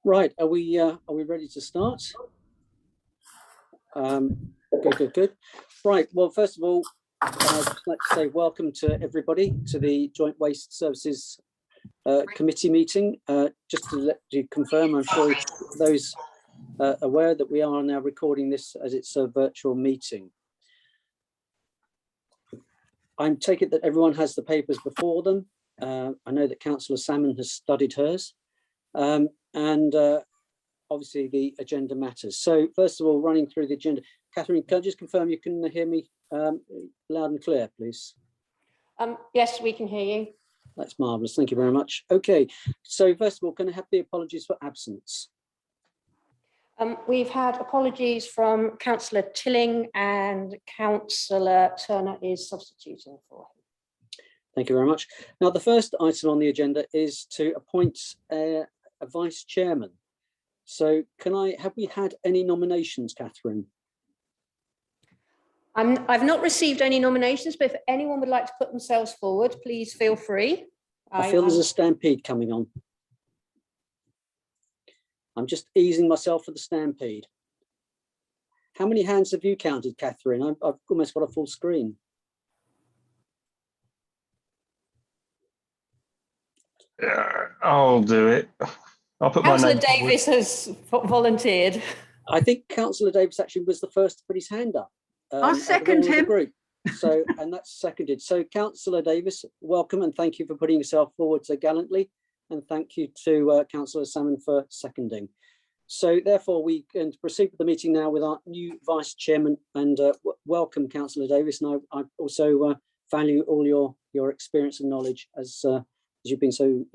Right, are we ready to start? Good. Right, well, first of all, I'd like to say welcome to everybody to the Joint Waste Services Committee meeting. Just to let you confirm, I'm sure those aware that we are now recording this as it's a virtual meeting. I take it that everyone has the papers before them. I know that Councillor Salmon has studied hers. And obviously the agenda matters. So first of all, running through the agenda, Catherine, can I just confirm you can hear me loud and clear, please? Yes, we can hear you. That's marvellous, thank you very much. Okay, so first of all, can I have the apologies for absence? We've had apologies from Councillor Tilling and Councillor Turner is substituting for him. Thank you very much. Now, the first item on the agenda is to appoint a vice chairman. So have we had any nominations, Catherine? I've not received any nominations, but if anyone would like to put themselves forward, please feel free. I feel there's a stampede coming on. I'm just easing myself for the stampede. How many hands have you counted, Catherine? I've almost got a full screen. I'll do it. I'll put Councillor my name Davis has volunteered. I think Councillor Davis actually was the first to put his hand up. I'll second him. Group. So, and that's seconded. So Councillor Davis, welcome and thank you for putting yourself forward so gallantly. And thank you to Councillor Salmon for seconding. So therefore we can proceed with the meeting now with our new vice chairman, and welcome Councillor Davis. And I also value all your experience and knowledge as you've been so,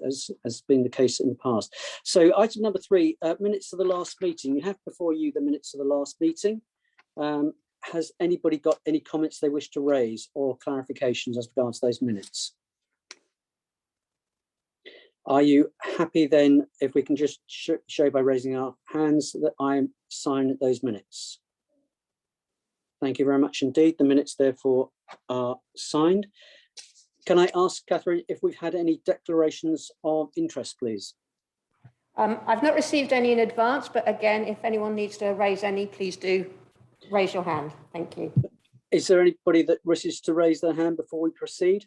as been the case in the past. So item number 3, minutes of the last meeting. You have before you the minutes of the last meeting. Has anybody got any comments they wish to raise or clarifications as regards those minutes? Are you happy then if we can just show by raising our hands that I sign those minutes? Thank you very much indeed. The minutes therefore are signed. Can I ask, Catherine, if we've had any declarations of interest, please? I've not received any in advance, but again, if anyone needs to raise any, please do raise your hand. Thank you. Is there anybody that wishes to raise their hand before we proceed?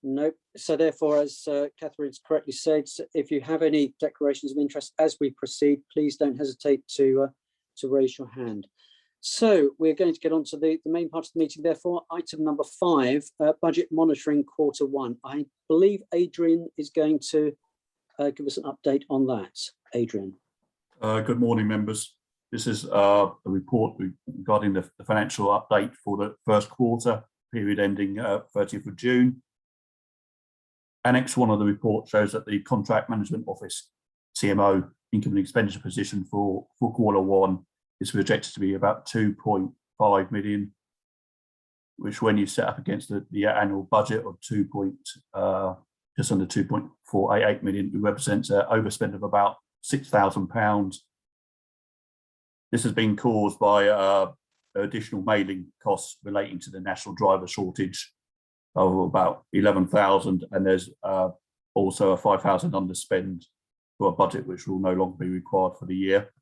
No. So therefore, as Catherine's correctly said, if you have any declarations of interest as we proceed, please don't hesitate to raise your hand. So we're going to get on to the main part of the meeting. Therefore, item number 5, budget monitoring Q1. I believe Adrian is going to give us an update on that. Adrian. Good morning, members. This is a report regarding the financial update for the first quarter, period ending 30th of June. Annex 1 of the report shows that the Contract Management Office, CMO, income and expenditure position for Q1 is projected to be about 2.5 million, which when you set up against the annual budget of just under 2.488 million, it represents an overspend of about £6,000. This has been caused by additional mailing costs relating to the national driver shortage of about 11,000, and there's also a 5,000 underspend for a budget which will no longer be required for the year.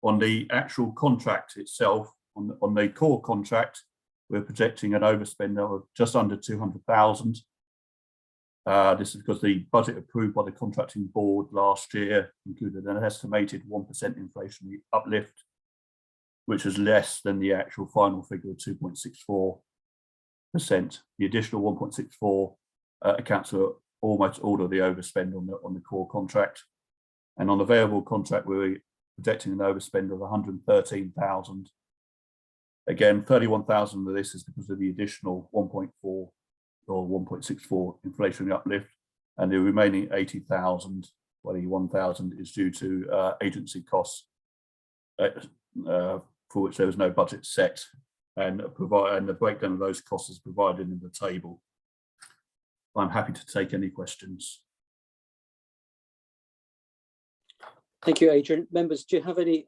On the actual contract itself, on the core contract, we're projecting an overspend of just under 200,000. This is because the budget approved by the contracting board last year included an estimated 1% inflationary uplift, which is less than the actual final figure of 2.64%. The additional 1.64 accounts for almost all of the overspend on the core contract. And on the variable contract, we're projecting an overspend of 113,000. Again, 31,000 of this is because of the additional 1.4 or 1.64 inflationary uplift, and the remaining 80,000, 21,000 is due to agency costs for which there was no budget set, and the breakdown of those costs is provided in the table. I'm happy to take any questions. Thank you, Adrian. Members, do you have any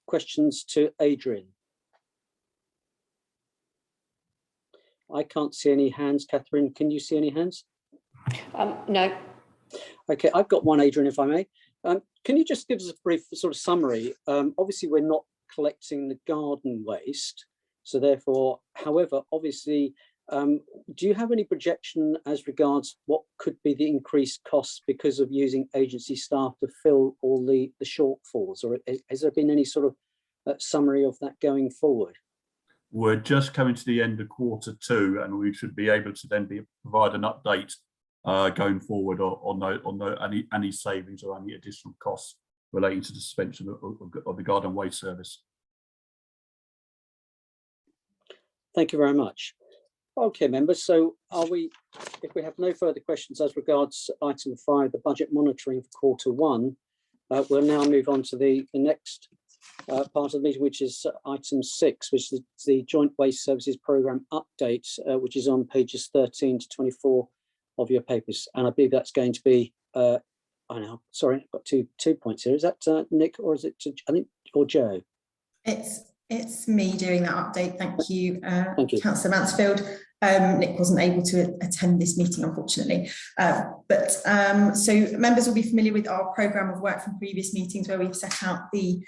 questions to Adrian? I can't see any hands. Catherine, can you see any hands? No. Okay, I've got one, Adrian, if I may. Can you just give us a brief sort of summary? Obviously, we're not collecting the garden waste, so therefore, however, obviously, do you have any projection as regards what could be the increased costs because of using agency staff to fill all the shortfalls, or has there been any sort of summary of that going forward? We're just coming to the end of Q2, and we should be able to then provide an update going forward on any savings or any additional costs relating to the suspension of the garden waste service. Thank you very much. Okay, members, so if we have no further questions as regards item 5, the budget monitoring for Q1, we'll now move on to the next part of the meeting, which is item 6, which is the Joint Waste Services Programme update, which is on pages 13 to 24 of your papers. And I believe that's going to be, I know, sorry, I've got two points here. Is that Nick, or is it, I think, or Joe? It's me doing that update. Thank you, Councillor Mansfield. Nick wasn't able to attend this meeting, unfortunately. So members will be familiar with our programme of work from previous meetings, where we've set out the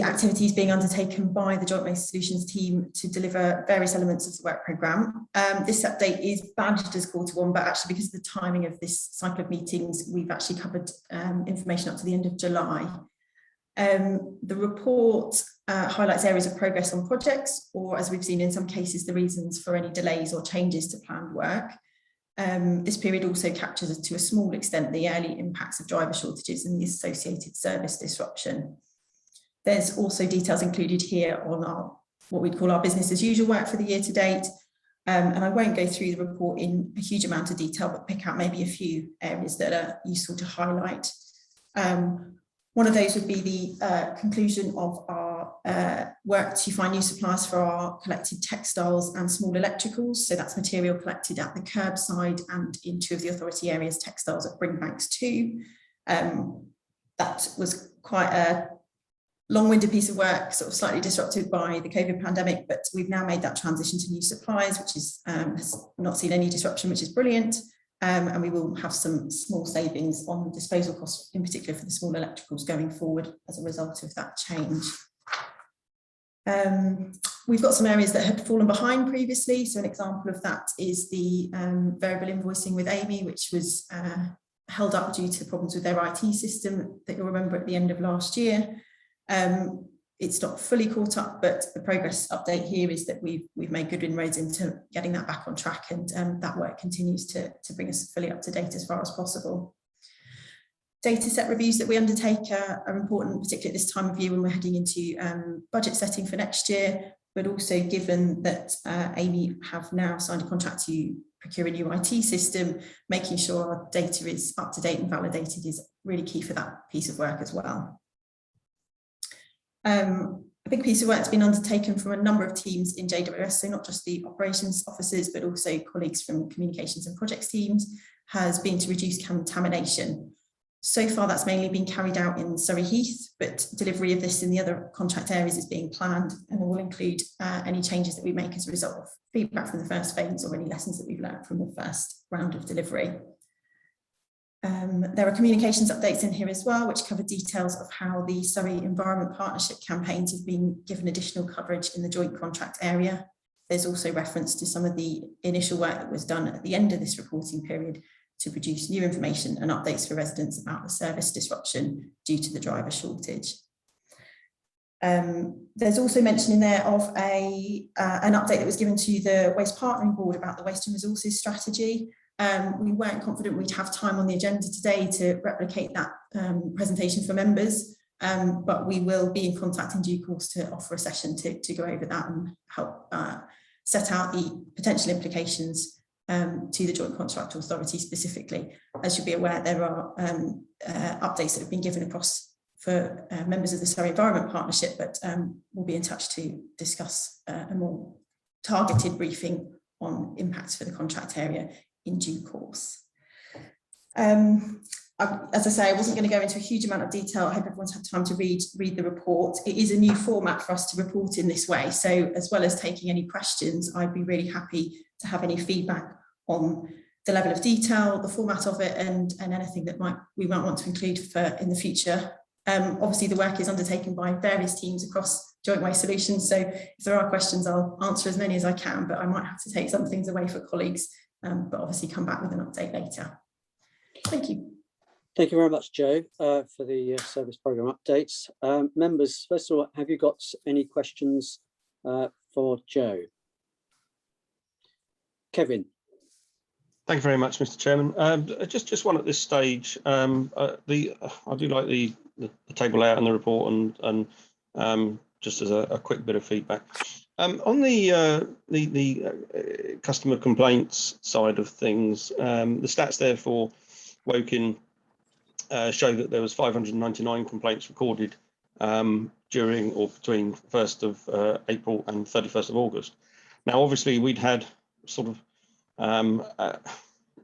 activities being undertaken by the Joint Waste Solutions team to deliver various elements of the work programme. This update is badged as Q1, but actually, because of the timing of this cycle of meetings, we've actually covered information up to the end of July. The report highlights areas of progress on projects, or, as we've seen in some cases, the reasons for any delays or changes to planned work. This period also captures, to a small extent, the early impacts of driver shortages and the associated service disruption. There's also details included here on what we'd call our business as usual work for the year to date. And I won't go through the report in a huge amount of detail, but pick out maybe a few areas that are useful to highlight. One of those would be the conclusion of our work to find new suppliers for our collected textiles and small electricals. So that's material collected at the curbside and in 2 of the authority areas, textiles at Bringbanks 2. That was quite a long-winded piece of work, sort of slightly disrupted by the COVID pandemic, but we've now made that transition to new suppliers, which is has not seen any disruption, which is brilliant. And we will have some small savings on disposal costs, in particular for the small electricals going forward as a result of that change. We've got some areas that had fallen behind previously. So an example of that is the variable invoicing with Amy, which was held up due to problems with their IT system that you'll remember at the end of last year. It's not fully caught up, but the progress update here is that we've made good inroads into getting that back on track, and that work continues to bring us fully up to date as far as possible. Data set reviews that we undertake are important, particularly at this time of year when we're heading into budget setting for next year, but also given that Amy have now signed a contract to procure a new IT system, making sure our data is up to date and validated is really key for that piece of work as well. A big piece of work has been undertaken from a number of teams in JWS, so not just the operations officers, but also colleagues from communications and projects teams, has been to reduce contamination. So far, that's mainly been carried out in Surrey Heath, but delivery of this in the other contract areas is being planned, and will include any changes that we make as a result of feedback from the first phase or any lessons that we've learned from the first round of delivery. There are communications updates in here as well, which cover details of how the Surrey Environment Partnership campaigns have been given additional coverage in the joint contract area. There's also reference to some of the initial work that was done at the end of this reporting period to produce new information and updates for residents about the service disruption due to the driver shortage. There's also mention in there of an update that was given to the Waste Partnering Board about the Waste and Resources Strategy. We weren't confident we'd have time on the agenda today to replicate that presentation for members, but we will be in contact in due course to offer a session to go over that and help set out the potential implications to the Joint Contract Authority specifically. As you'll be aware, there are updates that have been given across for members of the Surrey Environment Partnership, but we'll be in touch to discuss a more targeted briefing on impacts for the contract area in due course. As I say, I wasn't going to go into a huge amount of detail. I hope everyone's had time to read the report. It is a new format for us to report in this way. So as well as taking any questions, I'd be really happy to have any feedback on the level of detail, the format of it, and anything that we might want to include in the future. Obviously, the work is undertaken by various teams across Joint Waste Solutions, so if there are questions, I'll answer as many as I can, but I might have to take some things away for colleagues, but obviously come back with an update later. Thank you. Thank you very much, Jo, for the service programme updates. Members, first of all, have you got any questions for Jo? Kevin. Thank you very much, Mr. Chairman. Just one at this stage. I do like the table layout and the report, and just as a quick bit of feedback. On the customer complaints side of things, the stats there for Woking show that there was 599 complaints recorded during or between 1st of April and 31st of August. Now, obviously, we'd had sort of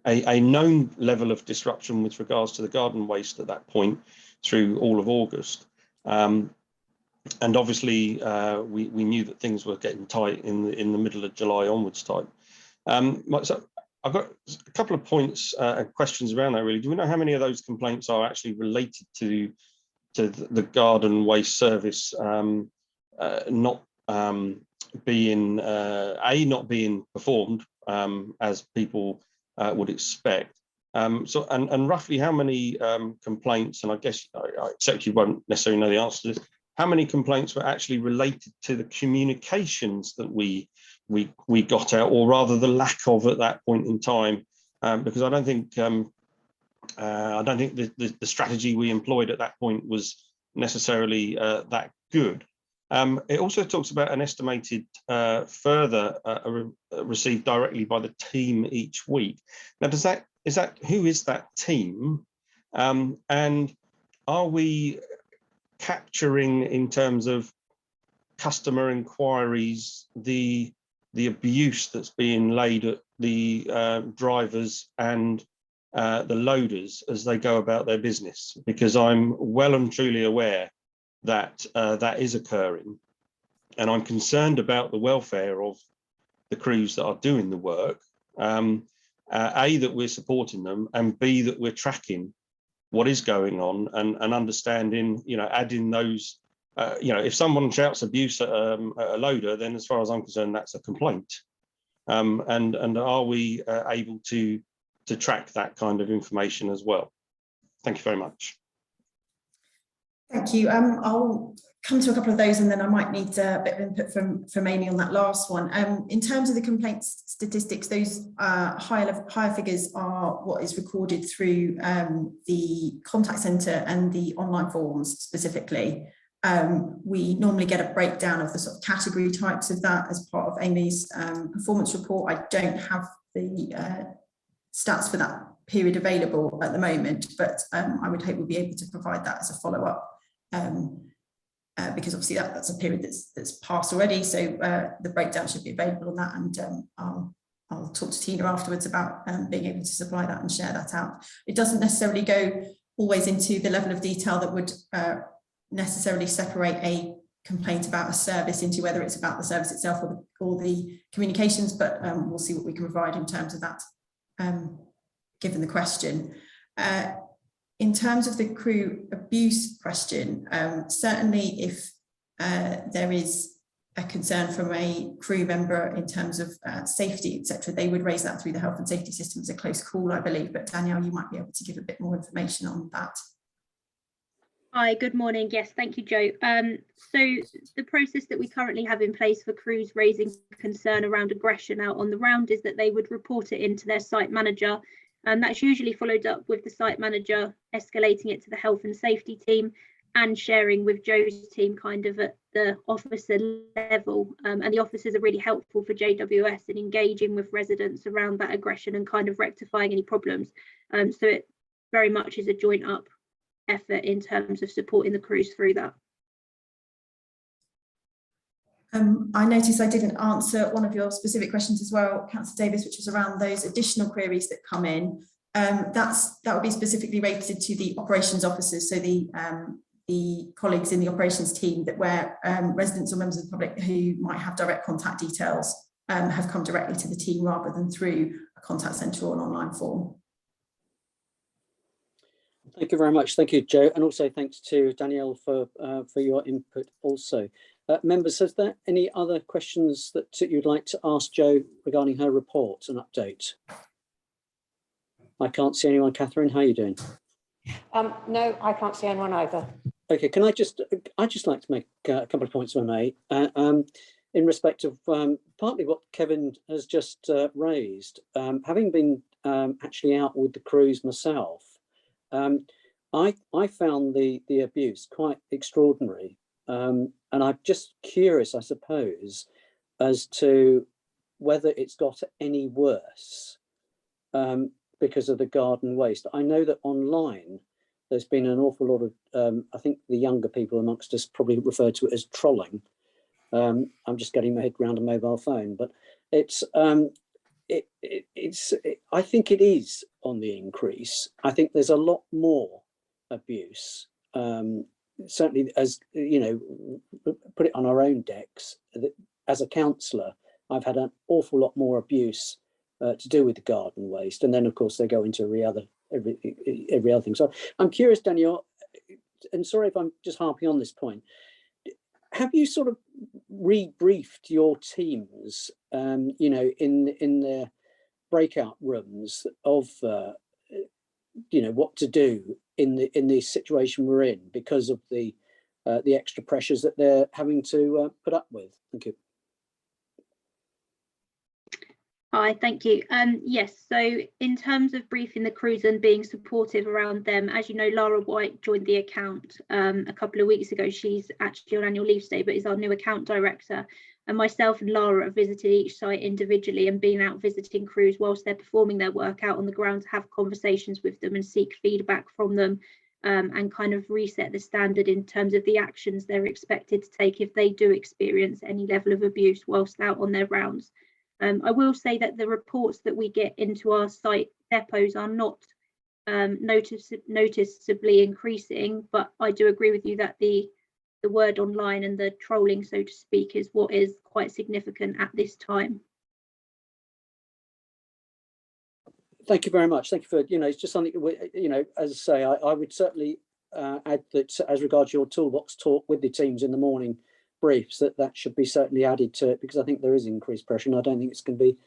a known level of disruption with regards to the garden waste at that point through all of August. And obviously, we knew that things were getting tight in the middle of July onwards time. So I've got a couple of points and questions around that, really. Do we know how many of those complaints are actually related to the garden waste service not being not being performed as people would expect? So roughly how many complaints, and I guess I accept you won't necessarily know the answer to this, how many complaints were actually related to the communications that we got out, or rather the lack of at that point in time? Because I don't think the strategy we employed at that point was necessarily that good. It also talks about an estimated further received directly by the team each week. Now, who is that team? And are we capturing, in terms of customer inquiries, the abuse that's being laid at the drivers and the loaders as they go about their business? Because I'm well and truly aware that that is occurring, and I'm concerned about the welfare of the crews that are doing the work. A, that we're supporting them, and B, that we're tracking what is going on and understanding, adding those, if someone shouts abuse at a loader, then as far as I'm concerned, that's a complaint. And are we able to track that kind of information as well? Thank you very much. Thank you. I'll come to a couple of those, and then I might need a bit of input from Amy on that last one. In terms of the complaints statistics, those higher figures are what is recorded through the contact centre and the online forms specifically. We normally get a breakdown of the sort of category types of that as part of Amy's performance report. I don't have the stats for that period available at the moment, but I would hope we'll be able to provide that as a follow-up. Because obviously that's a period that's passed already, so the breakdown should be available on that, and I'll talk to Tina afterwards about being able to supply that and share that out. It doesn't necessarily go always into the level of detail that would necessarily separate a complaint about a service into whether it's about the service itself or the communications, but we'll see what we can provide in terms of that, given the question. In terms of the crew abuse question, certainly if there is a concern from a crew member in terms of safety, etc., they would raise that through the health and safety system as a close call, I believe. But Danielle, you might be able to give a bit more information on that. Hi, good morning. Yes, thank you, Jo. So the process that we currently have in place for crews raising concern around aggression out on the round is that they would report it into their site manager. And that's usually followed up with the site manager escalating it to the health and safety team and sharing with Jo's team kind of at the officer level. And the officers are really helpful for JWS in engaging with residents around that aggression and kind of rectifying any problems. So it very much is a joint up effort in terms of supporting the crews through that. I noticed I didn't answer one of your specific questions as well, Councillor Davis, which was around those additional queries that come in. That would be specifically related to the operations officers, so the colleagues in the operations team that where residents or members of the public who might have direct contact details have come directly to the team rather than through a contact centre or an online form. Thank you very much. Thank you, Joe. And also thanks to Danielle for your input also. Members, is there any other questions that you'd like to ask Jo regarding her report and update? I can't see anyone. Catherine, how are you doing? No, I can't see anyone either. Okay, can I'd just like to make a couple of points, if I may, in respect of partly what Kevin has just raised. Having been actually out with the crews myself, I found the abuse quite extraordinary, and I'm just curious, I suppose, as to whether it's got any worse because of the garden waste. I know that online there's been an awful lot of, I think the younger people amongst us probably refer to it as trolling. I'm just getting my head around a mobile phone, but it's I think it is on the increase. I think there's a lot more abuse. Certainly, as you know, put it on our own decks. As a councillor, I've had an awful lot more abuse to do with the garden waste, and then of course they go into every other thing. So I'm curious, Danielle, and sorry if I'm just harping on this point. Have you sort of rebriefed your teams, you know, in their breakout rooms of, you know, what to do in the situation we're in because of the extra pressures that they're having to put up with? Thank you. Hi, thank you. Yes, so in terms of briefing the crews and being supportive around them, as you know, Lara White joined the account a couple of weeks ago. She's actually on annual leave today, but is our new account director. And myself and Lara have visited each site individually and been out visiting crews whilst they're performing their work out on the ground to have conversations with them and seek feedback from them, and kind of reset the standard in terms of the actions they're expected to take if they do experience any level of abuse whilst out on their rounds. I will say that the reports that we get into our site depots are not noticeably increasing, but I do agree with you that the word online and the trolling, so to speak, is what is quite significant at this time. Thank you very much. Thank you for, you know, it's just something, you know, as I say, I would certainly add that as regards your toolbox talk with the teams in the morning briefs, that should be certainly added to it, because I think there is increased pressure and I don't think it's going to be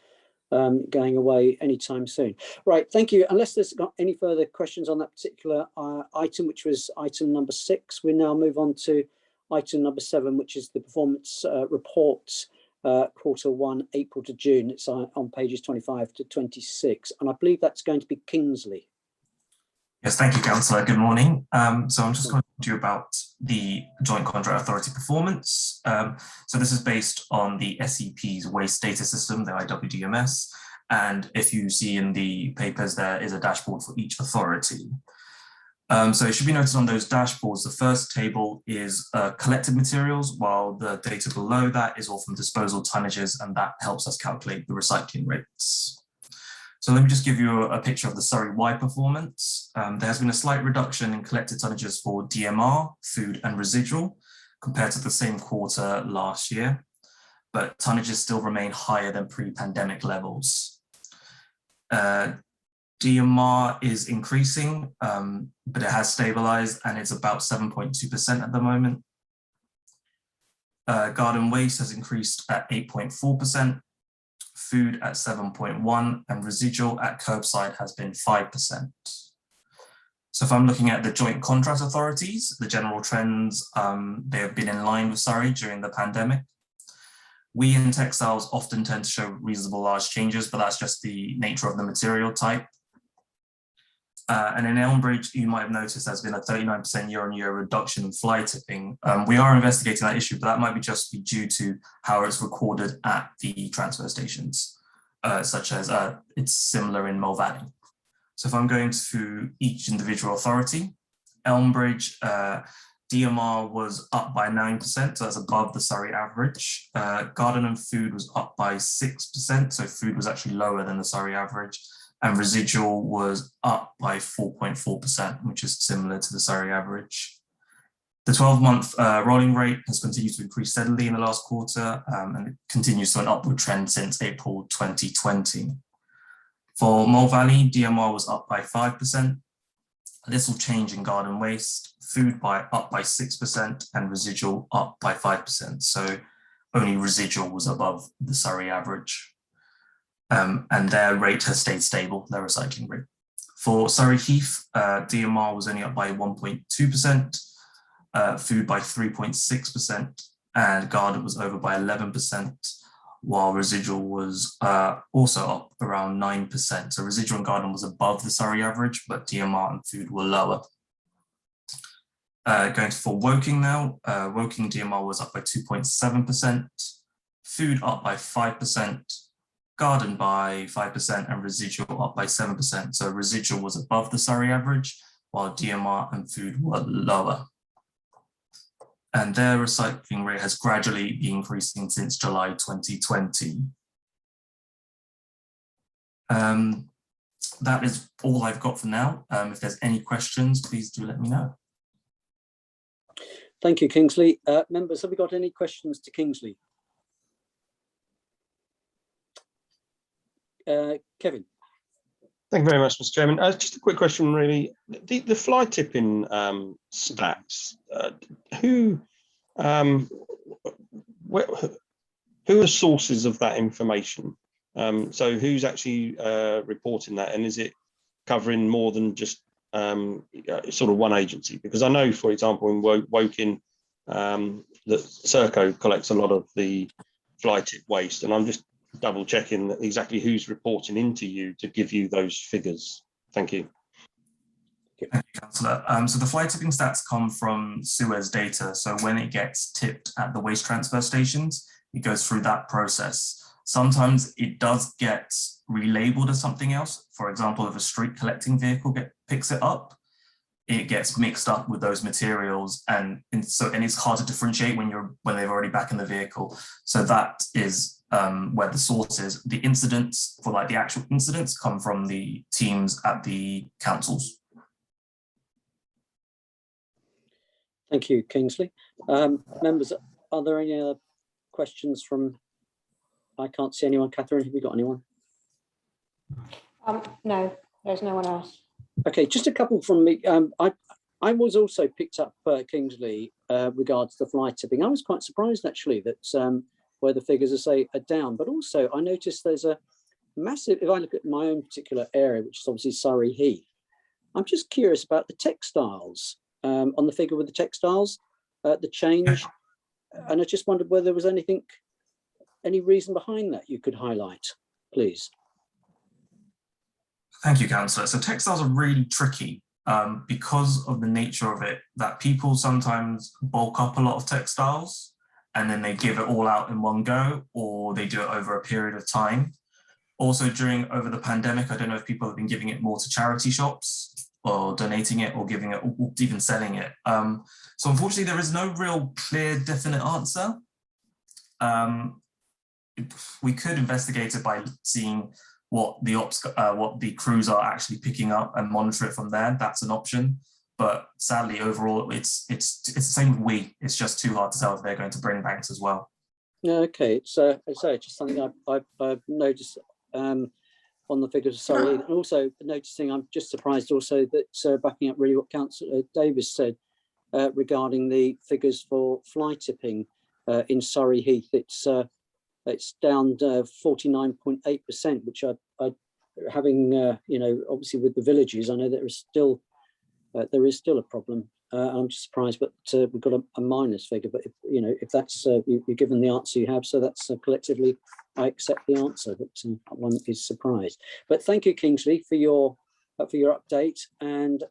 going away anytime soon. Right, thank you. Unless there's got any further questions on that particular item, which was item number 6, we now move on to item number 7, which is the performance reports Q1, April to June. It's on pages 25 to 26, and I believe that's going to be Kingsley. Yes, thank you, Councillor. Good morning. So I'm just going to talk to you about the Joint Contract Authority performance. So this is based on the SEP's waste data system, the IWDMS. And if you see in the papers, there is a dashboard for each authority. So it should be noted on those dashboards, the first table is collected materials, while the data below that is all from disposal tonnages, and that helps us calculate the recycling rates. So let me just give you a picture of the Surrey performance. There has been a slight reduction in collected tonnages for DMR, food and residual compared to the same quarter last year, but tonnages still remain higher than pre-pandemic levels. DMR is increasing, but it has stabilized and it's about 7.2% at the moment. Garden waste has increased at 8.4%. Food at 7.1%, and residual at curbside has been 5%. So if I'm looking at the joint contract authorities, the general trends, they have been in line with Surrey during the pandemic. We in Textiles often tend to show reasonable large changes, but that's just the nature of the material type. And in Elmbridge, you might have noticed there's been a 39% year-on-year reduction in fly tipping. We are investigating that issue, but that might just be due to how it's recorded at the transfer stations, such as it's similar in Mulvaney. So if I'm going to each individual authority, Elmbridge, DMR was up by 9%, so that's above the Surrey average. Garden and food was up by 6%, so food was actually lower than the Surrey average. And residual was up by 4.4%, which is similar to the Surrey average. The 12-month rolling rate has continued to increase steadily in the last quarter, and it continues to an upward trend since April 2020. For Mole Valley, DMR was up by 5%. Little change in garden waste, food up by 6% and residual up by 5%. So only residual was above the Surrey average. And their rate has stayed stable, their recycling rate. For Surrey Heath, DMR was only up by 1.2%, food by 3.6%, and garden was over by 11%, while residual was also up around 9%. So residual and garden was above the Surrey average, but DMR and food were lower. Going for Woking now, Woking DMR was up by 2.7%, food up by 5%, garden by 5%, and residual up by 7%. So residual was above the Surrey average, while DMR and food were lower. And their recycling rate has gradually been increasing since July 2020. That is all I've got for now. If there's any questions, please do let me know. Thank you, Kingsley. Members, have we got any questions to Kingsley? Kevin. Thank you very much, Mr. Chairman. Just a quick question, really. The fly tipping stats, who are sources of that information? So who's actually reporting that, and is it covering more than just sort of one agency? Because I know, for example, in Woking, that Serco collects a lot of the fly tip waste, and I'm just double checking exactly who's reporting into you to give you those figures. Thank you. Thank you, Councillor. So the fly tipping stats come from Suez data. So when it gets tipped at the waste transfer stations, it goes through that process. Sometimes it does get relabeled as something else. For example, if a street collecting vehicle picks it up, it gets mixed up with those materials, and it's hard to differentiate when they're already back in the vehicle. So that is where the source is. The incidents, for like the actual incidents, come from the teams at the councils. Thank you, Kingsley. Members, are there any other questions from? I can't see anyone. Catherine, have you got anyone? No, there's no one else. Okay, just a couple from me. I was also picked up, Kingsley, regards the fly tipping. I was quite surprised actually that where the figures are down, but also I noticed there's a massive, if I look at my own particular area, which is obviously Surrey Heath, I'm just curious about the textiles, on the figure with the textiles, the change, and I just wondered whether there was any reason behind that you could highlight, please. Thank you, Councillor. So textiles are really tricky because of the nature of it, that people sometimes bulk up a lot of textiles and then they give it all out in one go, or they do it over a period of time. Also over the pandemic, I don't know if people have been giving it more to charity shops or donating it or giving it, or even selling it. So unfortunately, there is no real clear, definite answer. We could investigate it by seeing what the crews are actually picking up and monitor it from there. That's an option. But sadly, overall, it's the same with it's just too hard to tell if they're going to bring banks as well. Okay, so just something I've noticed on the figures of Surrey, and also noticing, I'm just surprised also that backing up really what Councillor Davis said regarding the figures for fly tipping in Surrey Heath. It's down 49.8%, which I having obviously with the villages, I know there is still a problem. I'm just surprised, but we've got a minus figure. But if that's you're given the answer you have, so that's collectively I accept the answer. But one is surprised. But thank you, Kingsley, for your update. And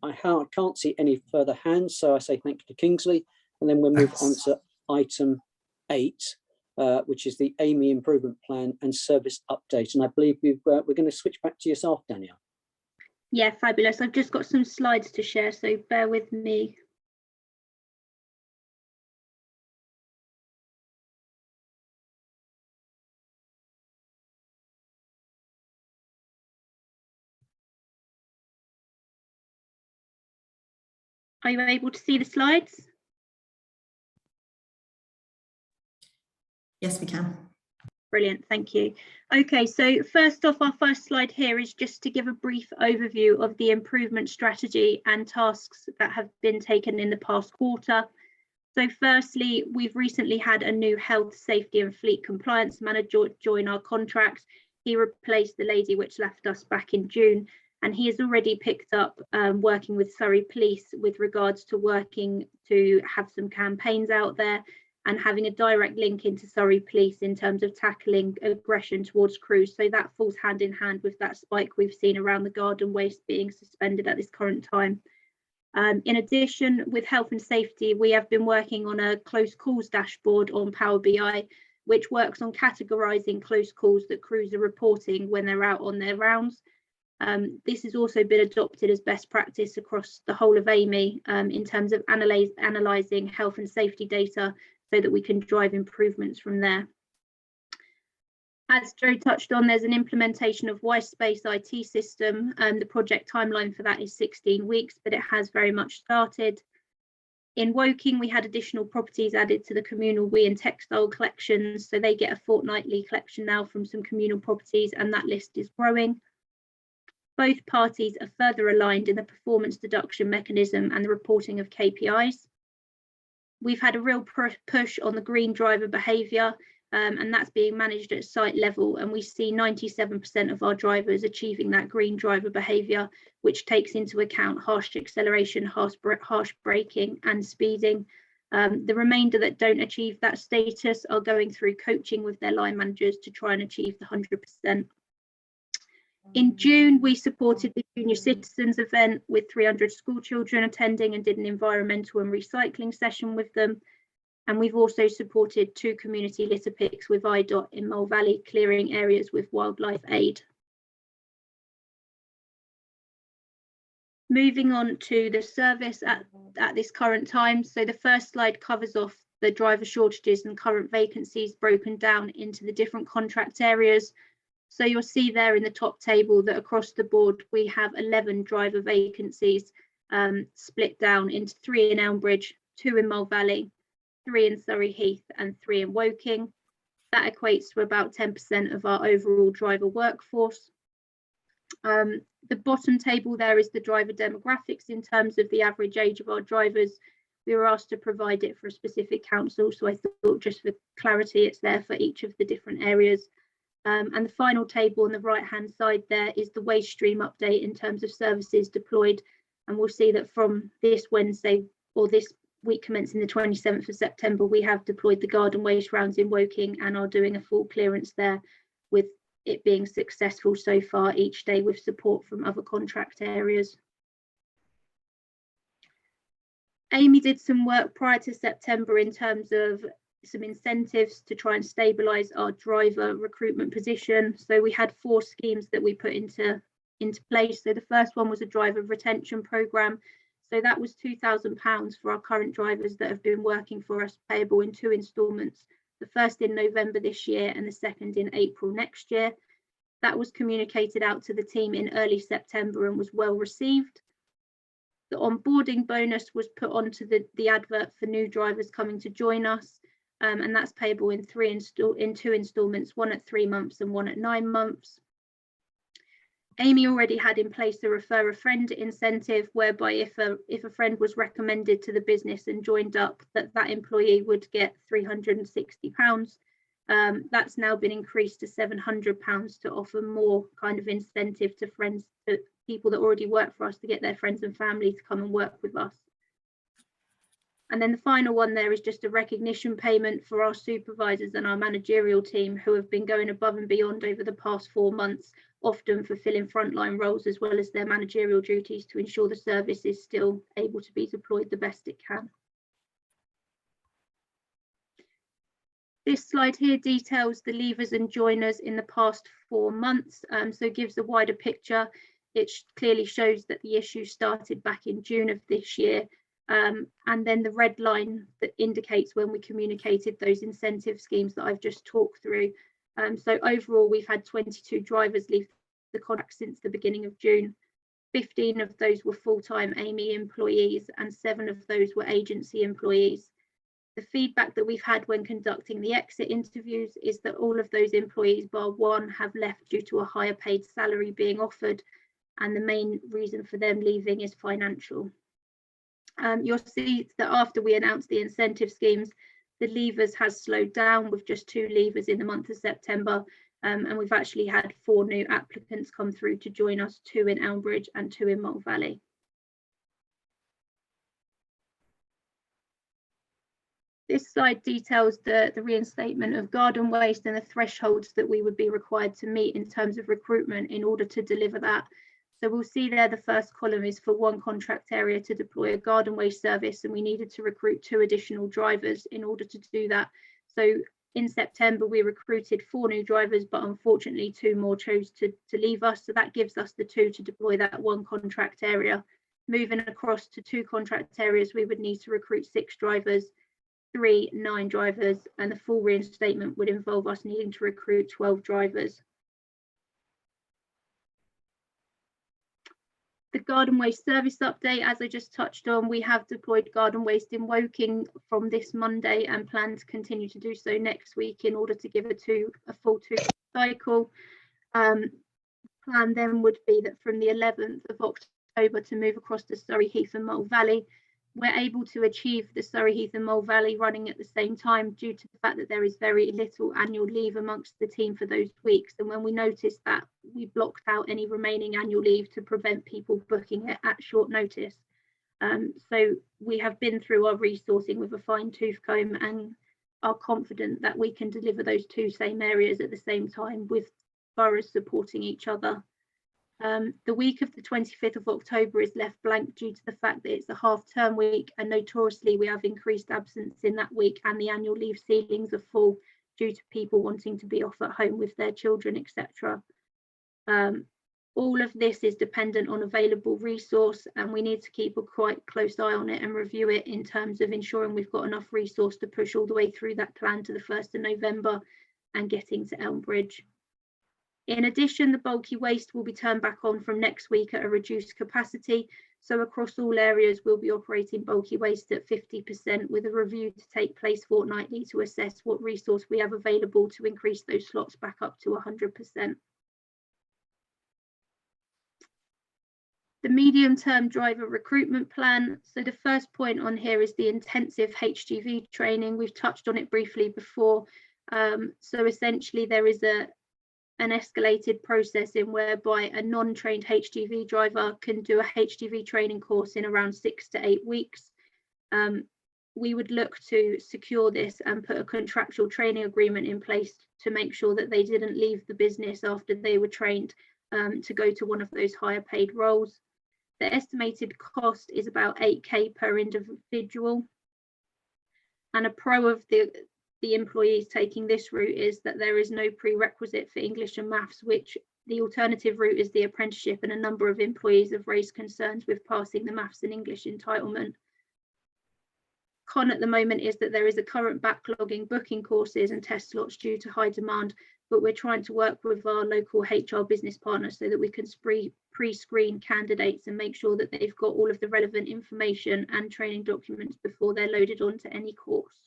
I can't see any further hands, so I say thank you to Kingsley, and then we'll move on to item 8. Which is the AMI Improvement Plan and Service Update. And I believe we're going to switch back to yourself, Danielle. Yeah, fabulous. I've just got some slides to share, so bear with me. Are you able to see the slides? Yes, we can. Brilliant, thank you. Okay, so first off, our first slide here is just to give a brief overview of the improvement strategy and tasks that have been taken in the past quarter. So firstly, we've recently had a new health, safety and fleet compliance manager join our contract. He replaced the lady which left us back in June, and he has already picked up working with Surrey Police with regards to working to have some campaigns out there and having a direct link into Surrey Police in terms of tackling aggression towards crews. So that falls hand in hand with that spike we've seen around the garden waste being suspended at this current time. In addition, with health and safety, we have been working on a close calls dashboard on Power BI, which works on categorising close calls that crews are reporting when they're out on their rounds. This has also been adopted as best practice across the whole of AMI in terms of analysing health and safety data so that we can drive improvements from there. As Joe touched on, there's an implementation of Whitespace IT system. The project timeline for that is 16 weeks, but it has very much started. In Woking, we had additional properties added to the communal WE and Textile collections, so they get a fortnightly collection now from some communal properties, and that list is growing. Both parties are further aligned in the performance deduction mechanism and the reporting of KPIs. We've had a real push on the green driver behaviour, and that's being managed at site level, and we see 97% of our drivers achieving that green driver behaviour, which takes into account harsh acceleration, harsh braking and speeding. The remainder that don't achieve that status are going through coaching with their line managers to try and achieve the 100%. In June, we supported the Junior Citizens event with 300 school children attending and did an environmental and recycling session with them. And we've also supported 2 community litter picks with IDOT in Mole Valley, clearing areas with wildlife aid. Moving on to the service at this current time. So the first slide covers off the driver shortages and current vacancies broken down into the different contract areas. So you'll see there in the top table that across the board, we have 11 driver vacancies split down into 3 in Elmbridge, 2 in Mole Valley, 3 in Surrey Heath and 3 in Woking. That equates to about 10% of our overall driver workforce. The bottom table there is the driver demographics in terms of the average age of our drivers. We were asked to provide it for a specific council, so I thought just for clarity, it's there for each of the different areas. And the final table on the right hand side there is the waste stream update in terms of services deployed, and we'll see that from this Wednesday or this week commencing the 27th of September, we have deployed the garden waste rounds in Woking and are doing a full clearance there, with it being successful so far each day with support from other contract areas. Amy did some work prior to September in terms of some incentives to try and stabilise our driver recruitment position. So we had 4 schemes that we put into place. So the first one was a driver retention programme. So that was £2,000 for our current drivers that have been working for us, payable in 2 instalments, the first in November this year and the second in April next year. That was communicated out to the team in early September and was well received. The onboarding bonus was put onto the advert for new drivers coming to join us. And that's payable in 2 instalments, 1 at 3 months and 1 at 9 months. Amy already had in place a refer a friend incentive, whereby if a friend was recommended to the business and joined up, that employee would get £360. That's now been increased to £700 to offer more kind of incentive to friends, to people that already work for us, to get their friends and family to come and work with us. And then the final one there is just a recognition payment for our supervisors and our managerial team who have been going above and beyond over the past 4 months, often fulfilling frontline roles as well as their managerial duties to ensure the service is still able to be deployed the best it can. This slide here details the leavers and joiners in the past 4 months, so it gives a wider picture. It clearly shows that the issue started back in June of this year. And then the red line that indicates when we communicated those incentive schemes that I've just talked through. So overall, we've had 22 drivers leave the contract since the beginning of June. 15 of those were full-time Amy employees and 7 of those were agency employees. The feedback that we've had when conducting the exit interviews is that all of those employees bar one have left due to a higher paid salary being offered, and the main reason for them leaving is financial. You'll see that after we announced the incentive schemes, the leavers has slowed down with just 2 leavers in the month of September, and we've actually had 4 new applicants come through to join us, 2 in Elmbridge and 2 in Mole Valley. This slide details the reinstatement of garden waste and the thresholds that we would be required to meet in terms of recruitment in order to deliver that. So we'll see there the first column is for 1 contract area to deploy a garden waste service, and we needed to recruit 2 additional drivers in order to do that. So in September, we recruited 4 new drivers, but unfortunately 2 more chose to leave us. So that gives us the 2 to deploy that 1 contract area. Moving across to 2 contract areas, we would need to recruit 6 drivers, 3 9 drivers, and the full reinstatement would involve us needing to recruit 12 drivers. The garden waste service update, as I just touched on, we have deployed garden waste in Woking from this Monday and plan to continue to do so next week in order to give a full 2 cycle. Plan then would be that from the 11th of October to move across to Surrey Heath and Mole Valley. We're able to achieve the Surrey Heath and Mole Valley running at the same time due to the fact that there is very little annual leave amongst the team for those weeks. And when we noticed that, we blocked out any remaining annual leave to prevent people booking it at short notice. So we have been through our resourcing with a fine-tooth comb and are confident that we can deliver those 2 same areas at the same time with boroughs supporting each other. The week of the 25th of October is left blank due to the fact that it's a half-term week, and notoriously we have increased absence in that week, and the annual leave ceilings are full due to people wanting to be off at home with their children, etc. All of this is dependent on available resource, and we need to keep a quite close eye on it and review it in terms of ensuring we've got enough resource to push all the way through that plan to the 1st of November and getting to Elmbridge. In addition, the bulky waste will be turned back on from next week at a reduced capacity. So across all areas, we'll be operating bulky waste at 50% with a review to take place fortnightly to assess what resource we have available to increase those slots back up to 100%. The medium-term driver recruitment plan. So the first point on here is the intensive HGV training. We've touched on it briefly before. So essentially there is an escalated process in whereby a non-trained HGV driver can do a HGV training course in around 6 to 8 weeks. We would look to secure this and put a contractual training agreement in place to make sure that they didn't leave the business after they were trained to go to one of those higher paid roles. The estimated cost is about 8k per individual. And a pro of the employees taking this route is that there is no prerequisite for English and maths, which the alternative route is the apprenticeship, and a number of employees have raised concerns with passing the maths and English entitlement. Con at the moment is that there is a current backlog in booking courses and test slots due to high demand, but we're trying to work with our local HR business partners so that we can pre-screen candidates and make sure that they've got all of the relevant information and training documents before they're loaded onto any course.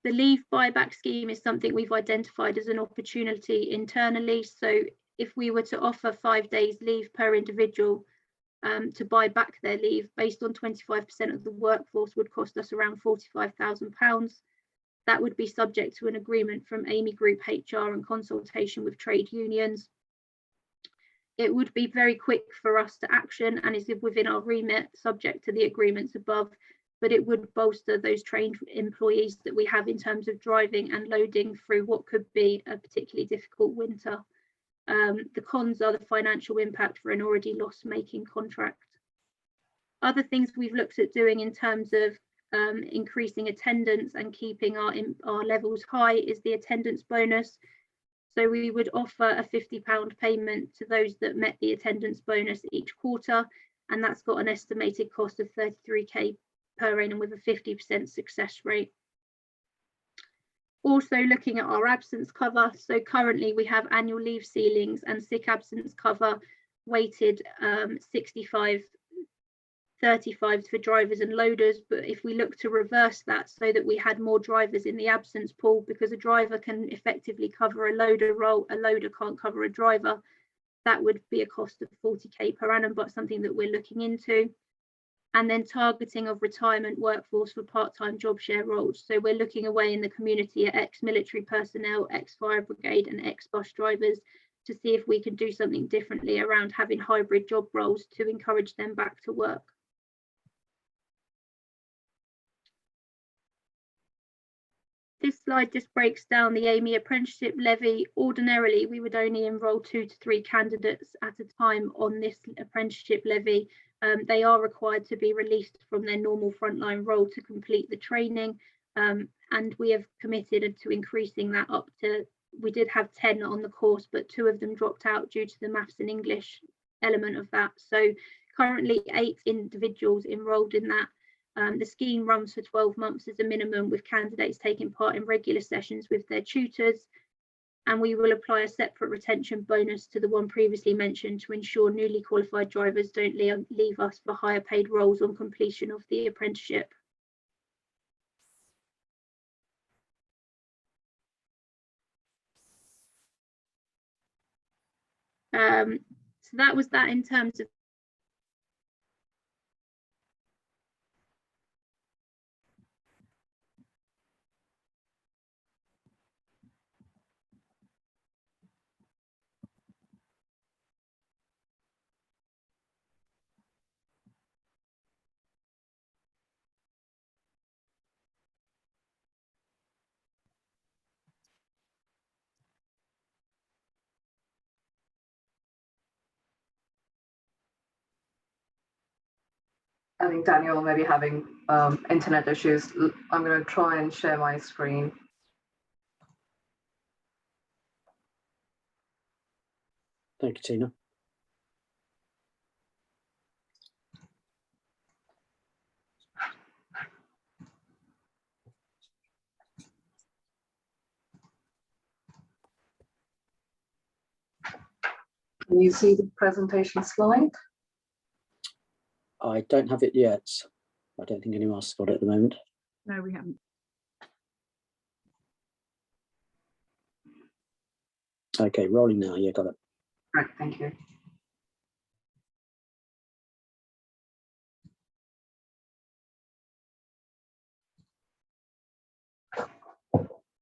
The leave buyback scheme is something we've identified as an opportunity internally. So if we were to offer 5 days leave per individual to buy back their leave based on 25% of the workforce would cost us around £45,000. That would be subject to an agreement from Amy Group HR and consultation with trade unions. It would be very quick for us to action and is within our remit subject to the agreements above, but it would bolster those trained employees that we have in terms of driving and loading through what could be a particularly difficult winter. The cons are the financial impact for an already loss-making contract. Other things we've looked at doing in terms of increasing attendance and keeping our levels high is the attendance bonus. So we would offer a £50 payment to those that met the attendance bonus each quarter, and that's got an estimated cost of 33k per annum with a 50% success rate. Also looking at our absence cover, so currently we have annual leave ceilings and sick absence cover weighted 65-35 35 for drivers and loaders, but if we look to reverse that so that we had more drivers in the absence pool, because a driver can effectively cover a loader role, a loader can't cover a driver, that would be a cost of 40k per annum, but something that we're looking into. And then targeting of retirement workforce for part-time job share roles. So we're looking away in the community at ex-military personnel, ex-fire brigade and ex-bus drivers to see if we can do something differently around having hybrid job roles to encourage them back to work. This slide just breaks down the AME apprenticeship levy. Ordinarily, we would only enrol 2 to 3 candidates at a time on this apprenticeship levy. They are required to be released from their normal frontline role to complete the training, and we have committed to increasing that up to, we did have 10 on the course, but 2 of them dropped out due to the maths and English element of that. So currently 8 individuals enrolled in that. The scheme runs for 12 months as a minimum, with candidates taking part in regular sessions with their tutors. And we will apply a separate retention bonus to the one previously mentioned to ensure newly qualified drivers don't leave us for higher paid roles on completion of the apprenticeship. So that was that in terms of I think Daniel may be having internet issues. I'm going to try and share my screen. Thank you, Tina. Can you see the presentation slide? I don't have it yet. I don't think anyone else has got it at the moment. No, we haven't. Okay, rolling now. Yeah, got it. Right, thank you.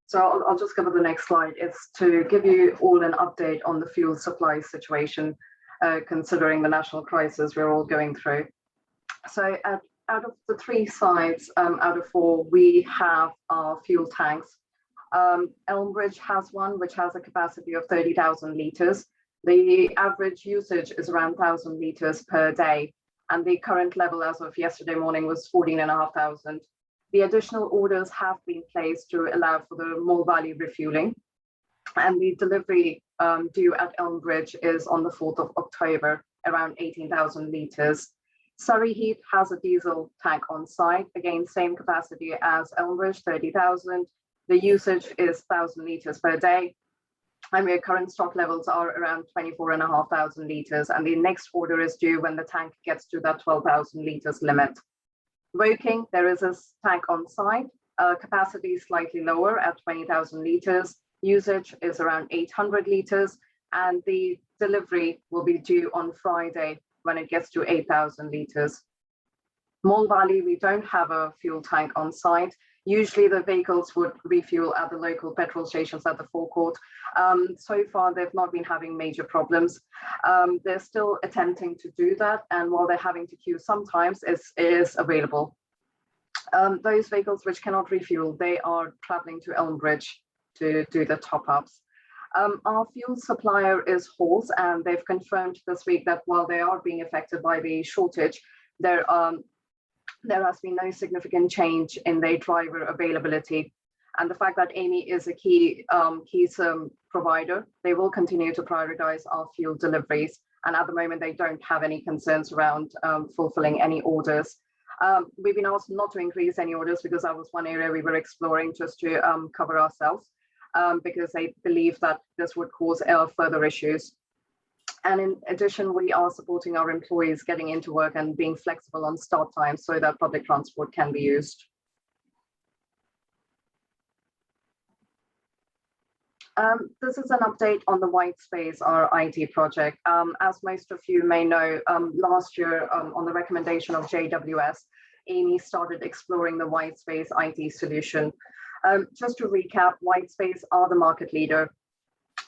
So I'll just cover the next slide. It's to give you all an update on the fuel supply situation, considering the national crisis we're all going through. So out of the 3 sites, out of 4, we have our fuel tanks. Elmbridge has one, which has a capacity of 30,000 litres. The average usage is around 1,000 litres per day, and the current level as of yesterday morning was 14,500. The additional orders have been placed to allow for the Mole Valley refueling, and the delivery due at Elmbridge is on the 4th of October, around 18,000 litres. Surrey Heath has a diesel tank on site, again, same capacity as Elmbridge, 30,000. The usage is 1,000 litres per day, and our current stock levels are around 24,500 litres, and the next order is due when the tank gets to that 12,000 litres limit. Woking, there is a tank on site, capacity is slightly lower at 20,000 litres, usage is around 800 litres, and the delivery will be due on Friday when it gets to 8,000 litres. Mole Valley, we don't have a fuel tank on site. Usually the vehicles would refuel at the local petrol stations at the forecourt. So far, they've not been having major problems. They're still attempting to do that, and while they're having to queue sometimes, it is available. Those vehicles which cannot refuel, they are traveling to Elmbridge to do the top-ups. Our fuel supplier is Halls, and they've confirmed this week that while they are being affected by the shortage, there has been no significant change in their driver availability. And the fact that AME is a key provider, they will continue to prioritize our fuel deliveries. And at the moment, they don't have any concerns around fulfilling any orders. We've been asked not to increase any orders because that was one area we were exploring just to cover ourselves, because they believe that this would cause further issues. And in addition, we are supporting our employees getting into work and being flexible on start time so that public transport can be used. This is an update on the Whitespace, our IT project. As most of you may know, last year, on the recommendation of JWS, Amy started exploring the Whitespace IT solution. Just to recap, Whitespace are the market leader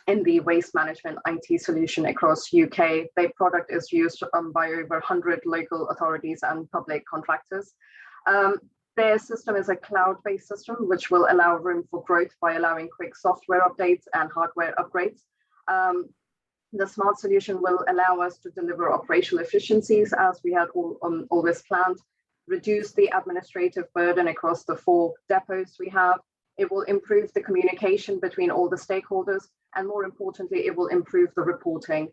in the waste management IT solution across UK. Their product is used by over 100 local authorities and public contractors. Their system is a cloud-based system, which will allow room for growth by allowing quick software updates and hardware upgrades. The smart solution will allow us to deliver operational efficiencies as we had always planned, reduce the administrative burden across the 4 depots we have. It will improve the communication between all the stakeholders, and more importantly, it will improve the reporting.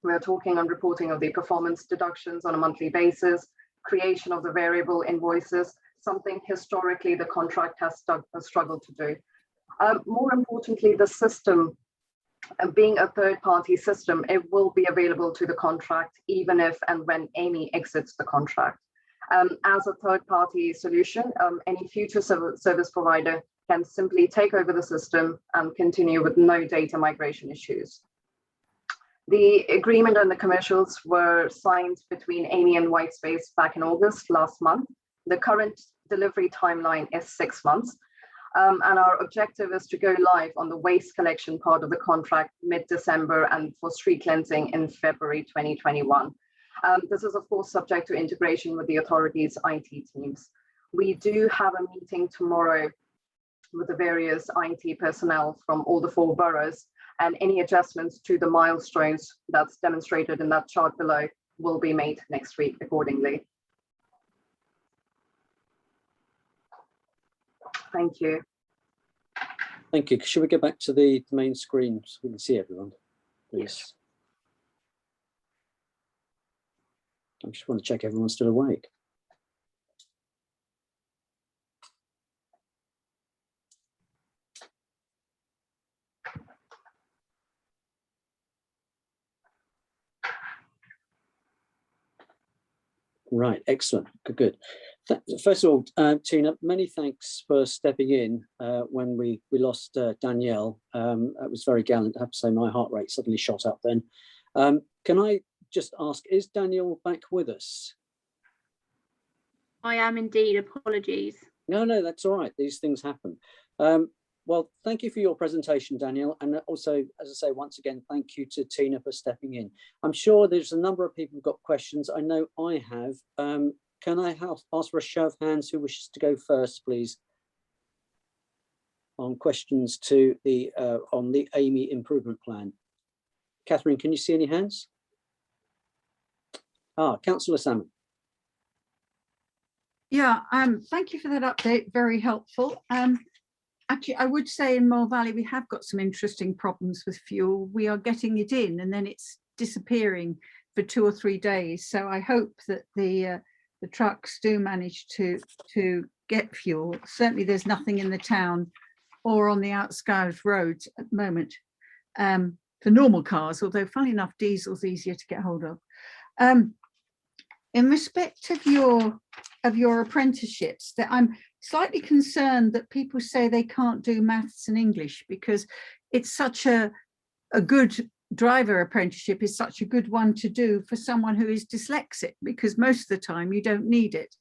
We're talking on reporting of the performance deductions on a monthly basis, creation of the variable invoices, something historically the contract has struggled to do. More importantly, the system, being a third-party system, it will be available to the contract even if and when Amy exits the contract. As a third-party solution, any future service provider can simply take over the system and continue with no data migration issues. The agreement and the commercials were signed between Amy and Whitespace back in August last month. The current delivery timeline is 6 months, and our objective is to go live on the waste collection part of the contract mid-December and for street cleansing in February 2021. This is of course subject to integration with the authorities' IT teams. We do have a meeting tomorrow with the various IT personnel from all the 4 boroughs, and any adjustments to the milestones that's demonstrated in that chart below will be made next week accordingly. Thank you. Thank you. Should we go back to the main screen so we can see everyone, please? Yes. I just want to check everyone's still awake. Right, excellent, good. First of all, Tina, many thanks for stepping in when we lost Danielle. It was very gallant. I have to say my heart rate suddenly shot up then. Can I just ask, is Danielle back with us? I am indeed, apologies. No, that's all right. These things happen. Well, thank you for your presentation, Danielle. And also, as I say, once again, thank you to Tina for stepping in. I'm sure there's a number of people who've got questions. I know I have. Can I ask for a show of hands who wishes to go first, please? On questions to the on the Amy improvement plan. Catherine, can you see any hands? Councillor Salmon. Yeah, thank you for that update, very helpful. Actually, I would say in Mole Valley, we have got some interesting problems with fuel. We are getting it in and then it's disappearing for 2 or 3 days. So I hope that the trucks do manage to get fuel. Certainly there's nothing in the town or on the outskirts roads at the moment for normal cars, although funnily enough, diesel's easier to get hold of. In respect of your apprenticeships, that I'm slightly concerned that people say they can't do maths and English because it's such a good driver apprenticeship is such a good one to do for someone who is dyslexic, because most of the time you don't need it.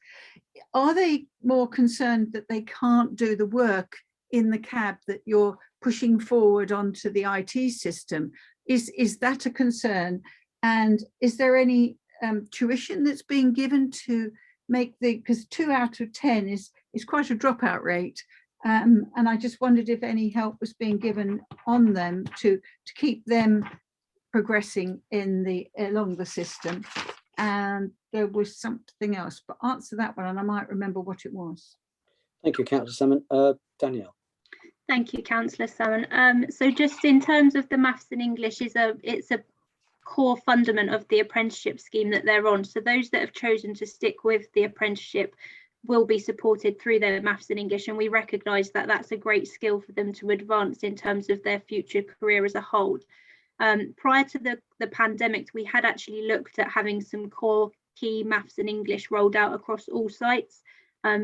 Are they more concerned that they can't do the work in the cab that you're pushing forward onto the IT system? Is that a concern? And is there any tuition that's being given to make because 2 out of 10 is quite a dropout rate, and I just wondered if any help was being given on them to keep them progressing along the system. And there was something else, but answer that one and I might remember what it was. Thank you, Councillor Salmon. Danielle. Thank you, Councillor Salmon. So just in terms of the maths and English, it's a core fundament of the apprenticeship scheme that they're on. So those that have chosen to stick with the apprenticeship will be supported through their maths and English, and we recognise that that's a great skill for them to advance in terms of their future career as a whole. Prior to the pandemic, we had actually looked at having some core key maths and English rolled out across all sites,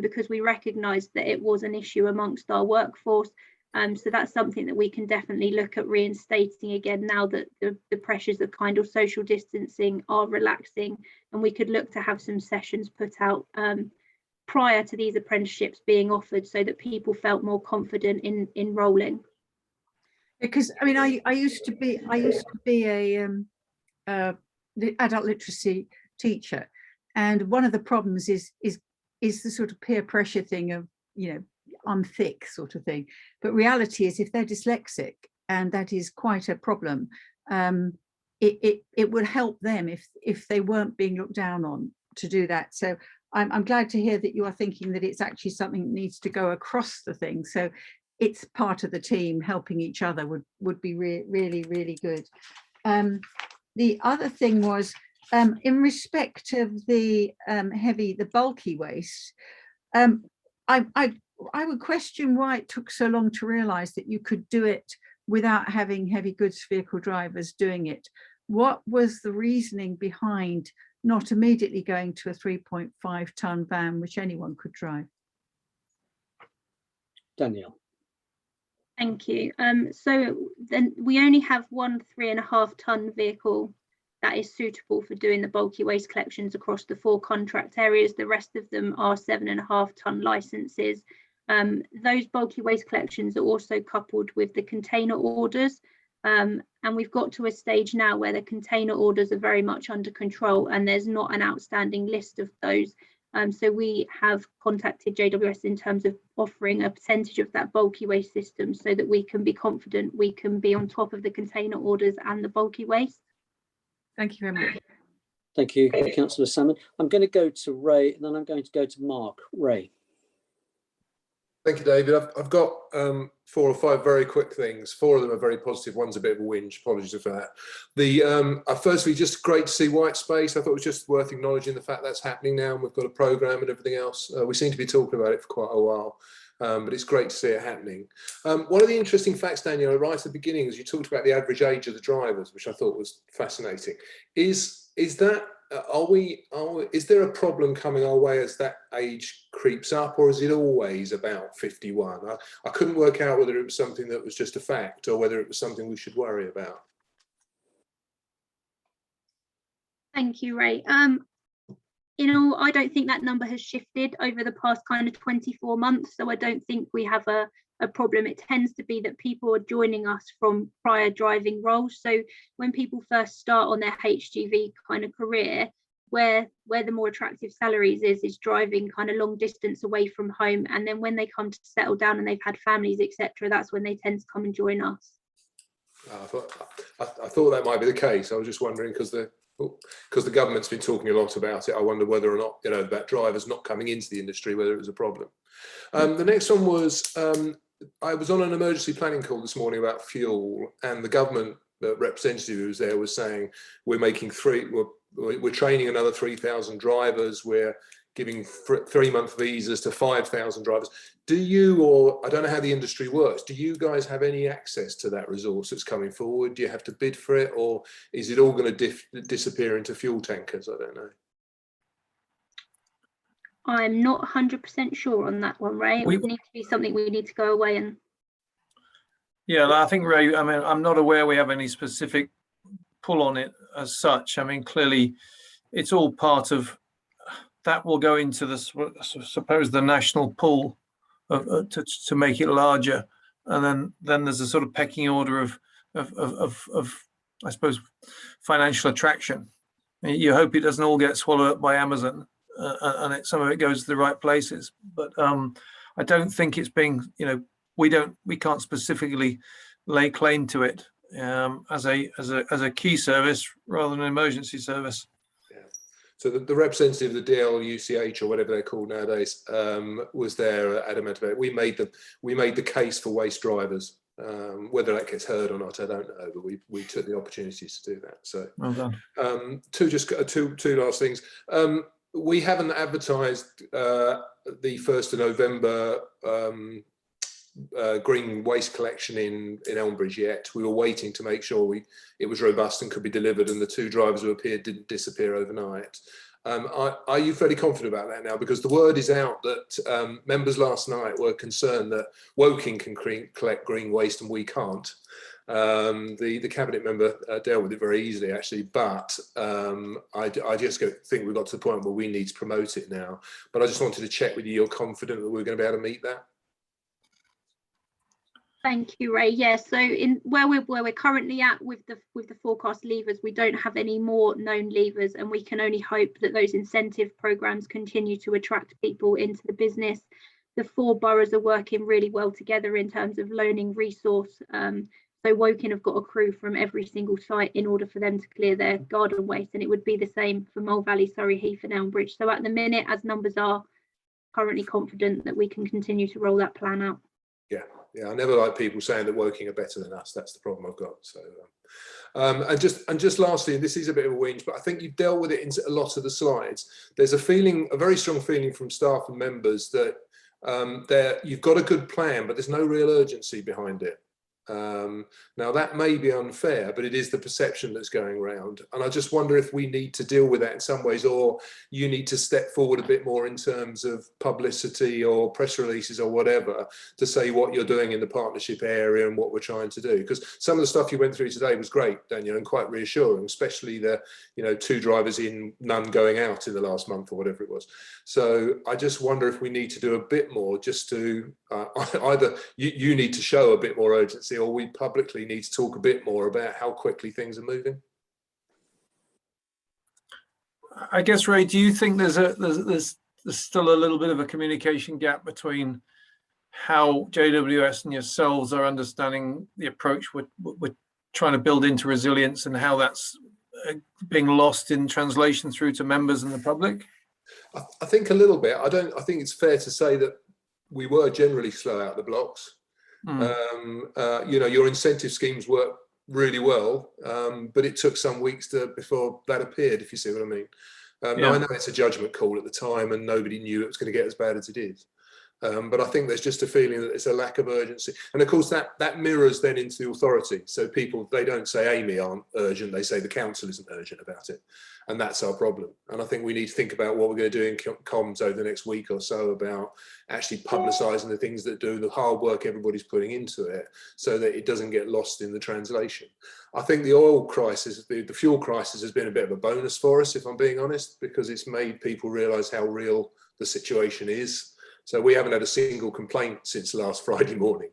because we recognised that it was an issue amongst our workforce. So that's something that we can definitely look at reinstating again now that the pressures of kind of social distancing are relaxing, and we could look to have some sessions put out prior to these apprenticeships being offered so that people felt more confident in enrolling. Because I mean, I used to be a adult literacy teacher, and one of the problems is the sort of peer pressure thing of, you know, I'm thick sort of thing. But reality is, if they're dyslexic, and that is quite a problem, it would help them if they weren't being looked down on to do that. So I'm glad to hear that you are thinking that it's actually something that needs to go across the thing. So it's part of the team helping each other would be really good. The other thing was, in respect of the bulky waste, I would question why it took so long to realise that you could do it without having heavy goods vehicle drivers doing it. What was the reasoning behind not immediately going to a 3.5 tonne van, which anyone could drive? Danielle. Thank you. So then we only have one 3.5 tonne vehicle that is suitable for doing the bulky waste collections across the 4 contract areas. The rest of them are 7.5 tonne licenses. Those bulky waste collections are also coupled with the container orders. And we've got to a stage now where the container orders are very much under control, and there's not an outstanding list of those. So we have contacted JWS in terms of offering a percentage of that bulky waste system so that we can be confident we can be on top of the container orders and the bulky waste. Thank you very much. Thank you, Councillor Salmon. I'm going to go to Ray, and then I'm going to go to Mark. Ray. Thank you, David. I've got 4 or 5 very quick things. 4 of them are very positive. One's a bit of a whinge. Apologies for that. Firstly, just great to see Whitespace. I thought it was just worth acknowledging the fact that's happening now, and we've got a programme and everything else. We seem to be talking about it for quite a while, but it's great to see it happening. One of the interesting facts, Danielle, right at the beginning, is you talked about the average age of the drivers, which I thought was fascinating. Is that is there a problem coming our way as that age creeps up, or is it always about 51? I couldn't work out whether it was something that was just a fact or whether it was something we should worry about. Thank you, Ray. I don't think that number has shifted over the past kind of 24 months, so I don't think we have a problem. It tends to be that people are joining us from prior driving roles. So when people first start on their HGV kind of career, where the more attractive salaries is driving kind of long distance away from home, and then when they come to settle down and they've had families, etc., that's when they tend to come and join us. I thought that might be the case. I was just wondering, because the government's been talking a lot about it. I wonder whether or not, you know, that drivers not coming into the industry, whether it was a problem. The next one was, I was on an emergency planning call this morning about fuel, and the government representative who was there was saying we're training another 3,000 drivers. We're giving 3-month visas to 5,000 drivers. Do you, or I don't know how the industry works, do you guys have any access to that resource that's coming forward? Do you have to bid for it, or is it all going to disappear into fuel tankers? I don't know. I'm not 100% sure on that one, Ray. It would need to be something we need to go away and. Yeah, I think, Ray, I mean, I'm not aware we have any specific pull on it as such. I mean, clearly it's all part of that will go into the, suppose, the national pool to make it larger. And then there's a sort of pecking order of I suppose, financial attraction. You hope it doesn't all get swallowed up by Amazon and some of it goes to the right places. But I don't think it's being, you know, we can't specifically lay claim to it as a key service rather than an emergency service. Yeah. So the representative of the DLUCH, or whatever they're called nowadays, was there adamant about it. We made the case for waste drivers. Whether that gets heard or not, I don't know, but we took the opportunities to do that. So well done. Two last things. We haven't advertised the 1st of November green waste collection in Elmbridge yet. We were waiting to make sure it was robust and could be delivered, and the 2 drivers who appeared didn't disappear overnight. Are you fairly confident about that now? Because the word is out that members last night were concerned that Woking can collect green waste and we can't. The cabinet member dealt with it very easily, actually, but I just think we've got to the point where we need to promote it now. But I just wanted to check with you, you're confident that we're going to be able to meet that? Thank you, Ray. Yeah, so in where we're currently at with the forecast levers, we don't have any more known levers, and we can only hope that those incentive programs continue to attract people into the business. The 4 boroughs are working really well together in terms of loaning resource. So Woking have got a crew from every single site in order for them to clear their garden waste, and it would be the same for Mole Valley, Surrey Heath and Elmbridge. So at the minute, as numbers are, currently confident that we can continue to roll that plan out. Yeah, I never like people saying that Woking are better than us. That's the problem I've got. So, and just lastly, and this is a bit of a whinge, but I think you've dealt with it in a lot of the slides. There's a very strong feeling from staff and members that you've got a good plan, but there's no real urgency behind it. Now that may be unfair, but it is the perception that's going around, and I just wonder if we need to deal with that in some ways, or you need to step forward a bit more in terms of publicity or press releases or whatever to say what you're doing in the partnership area and what we're trying to do. Because some of the stuff you went through today was great, Daniel, and quite reassuring, especially the 2 drivers in, none going out in the last month or whatever it was. So I just wonder if we need to do a bit more, just to either you need to show a bit more urgency, or we publicly need to talk a bit more about how quickly things are moving. I guess, Ray, do you think there's still a little bit of a communication gap between how JWS and yourselves are understanding the approach we're trying to build into resilience, and how that's being lost in translation through to members and the public? I think a little bit. I think it's fair to say that we were generally slow out the blocks. Your incentive schemes work really well, but it took some weeks before that appeared, if you see what I mean. Now I know it's a judgment call at the time, and nobody knew it was going to get as bad as it is. But I think there's just a feeling that it's a lack of urgency, and of course that mirrors then into the authority. So people, they don't say Amy aren't urgent; they say the council isn't urgent about it, and that's our problem. And I think we need to think about what we're going to do in comms over the next week or so about actually publicising the things that do the hard work everybody's putting into it, so that it doesn't get lost in the translation. I think the oil crisis, the fuel crisis, has been a bit of a bonus for us, if I'm being honest, because it's made people realise how real the situation is. So we haven't had a single complaint since last Friday morning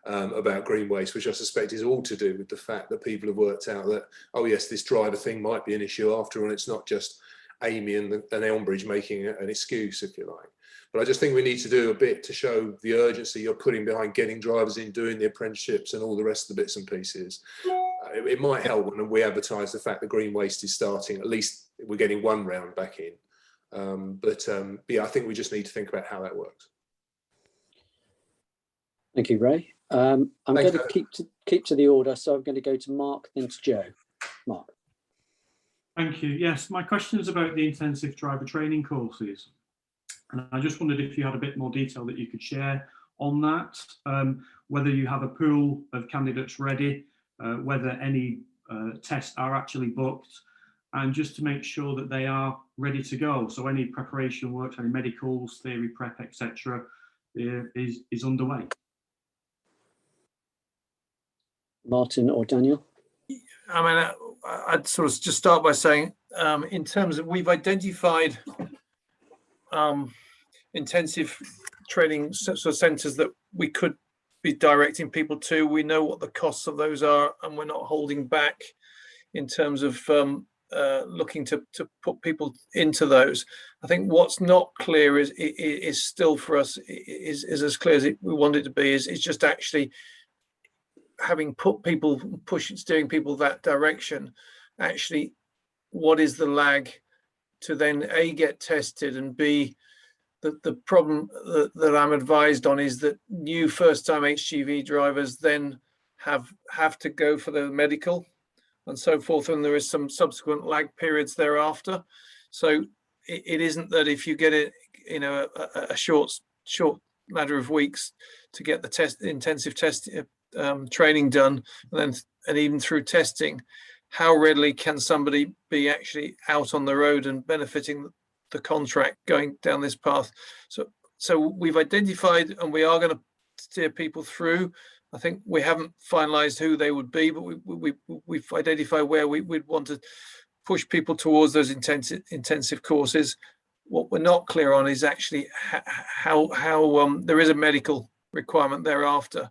about green waste, which I suspect is all to do with the fact that people have worked out that, oh yes, this driver thing might be an issue after all, and it's not just Amy and Elmbridge making an excuse, if you like. But I just think we need to do a bit to show the urgency you're putting behind getting drivers in, doing the apprenticeships and all the rest of the bits and pieces. It might help when we advertise the fact that green waste is starting, at least we're getting 1 round back in. Yeah, I think we just need to think about how that works. Thank you, Ray. I'm going to keep to the order, so I'm going to go to Mark, then to Joe. Mark. Thank you. Yes, my question is about the intensive driver training courses, and I just wondered if you had a bit more detail that you could share on that, whether you have a pool of candidates ready, whether any tests are actually booked, and just to make sure that they are ready to go. So any preparation work, any medicals, theory prep, etc., is underway. Martin or Daniel? I mean, I'd sort of just start by saying, in terms of, we've identified intensive training sort of centres that we could be directing people to. We know what the costs of those are, and we're not holding back in terms of looking to put people into those. I think what's not clear is still for us is as clear as we want it to be. Is just actually having put people, steering people that direction. Actually, what is the lag to then A, get tested, and B, the problem that I'm advised on is that new first-time HGV drivers then have to go for the medical and so forth, and there is some subsequent lag periods thereafter. So it isn't that if you get it, a short matter of weeks to get the intensive test training done, and even through testing, how readily can somebody be actually out on the road and benefiting the contract going down this path? So we've identified, and we are going to steer people through. I think we haven't finalised who they would be, but we've identified where we'd want to push people towards those intensive courses. What we're not clear on is actually how there is a medical requirement thereafter,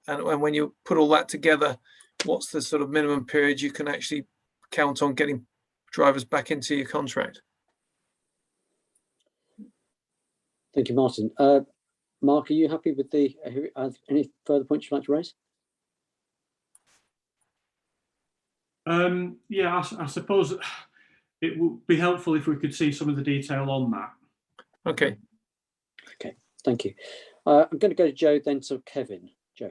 and when you put all that together, what's the sort of minimum period you can actually count on getting drivers back into your contract? Thank you, Martin. Mark, are you happy with any further points you'd like to raise? Yeah, I suppose it would be helpful if we could see some of the detail on that. Okay. Okay, thank you. I'm going to go to Joe, then to Kevin. Joe.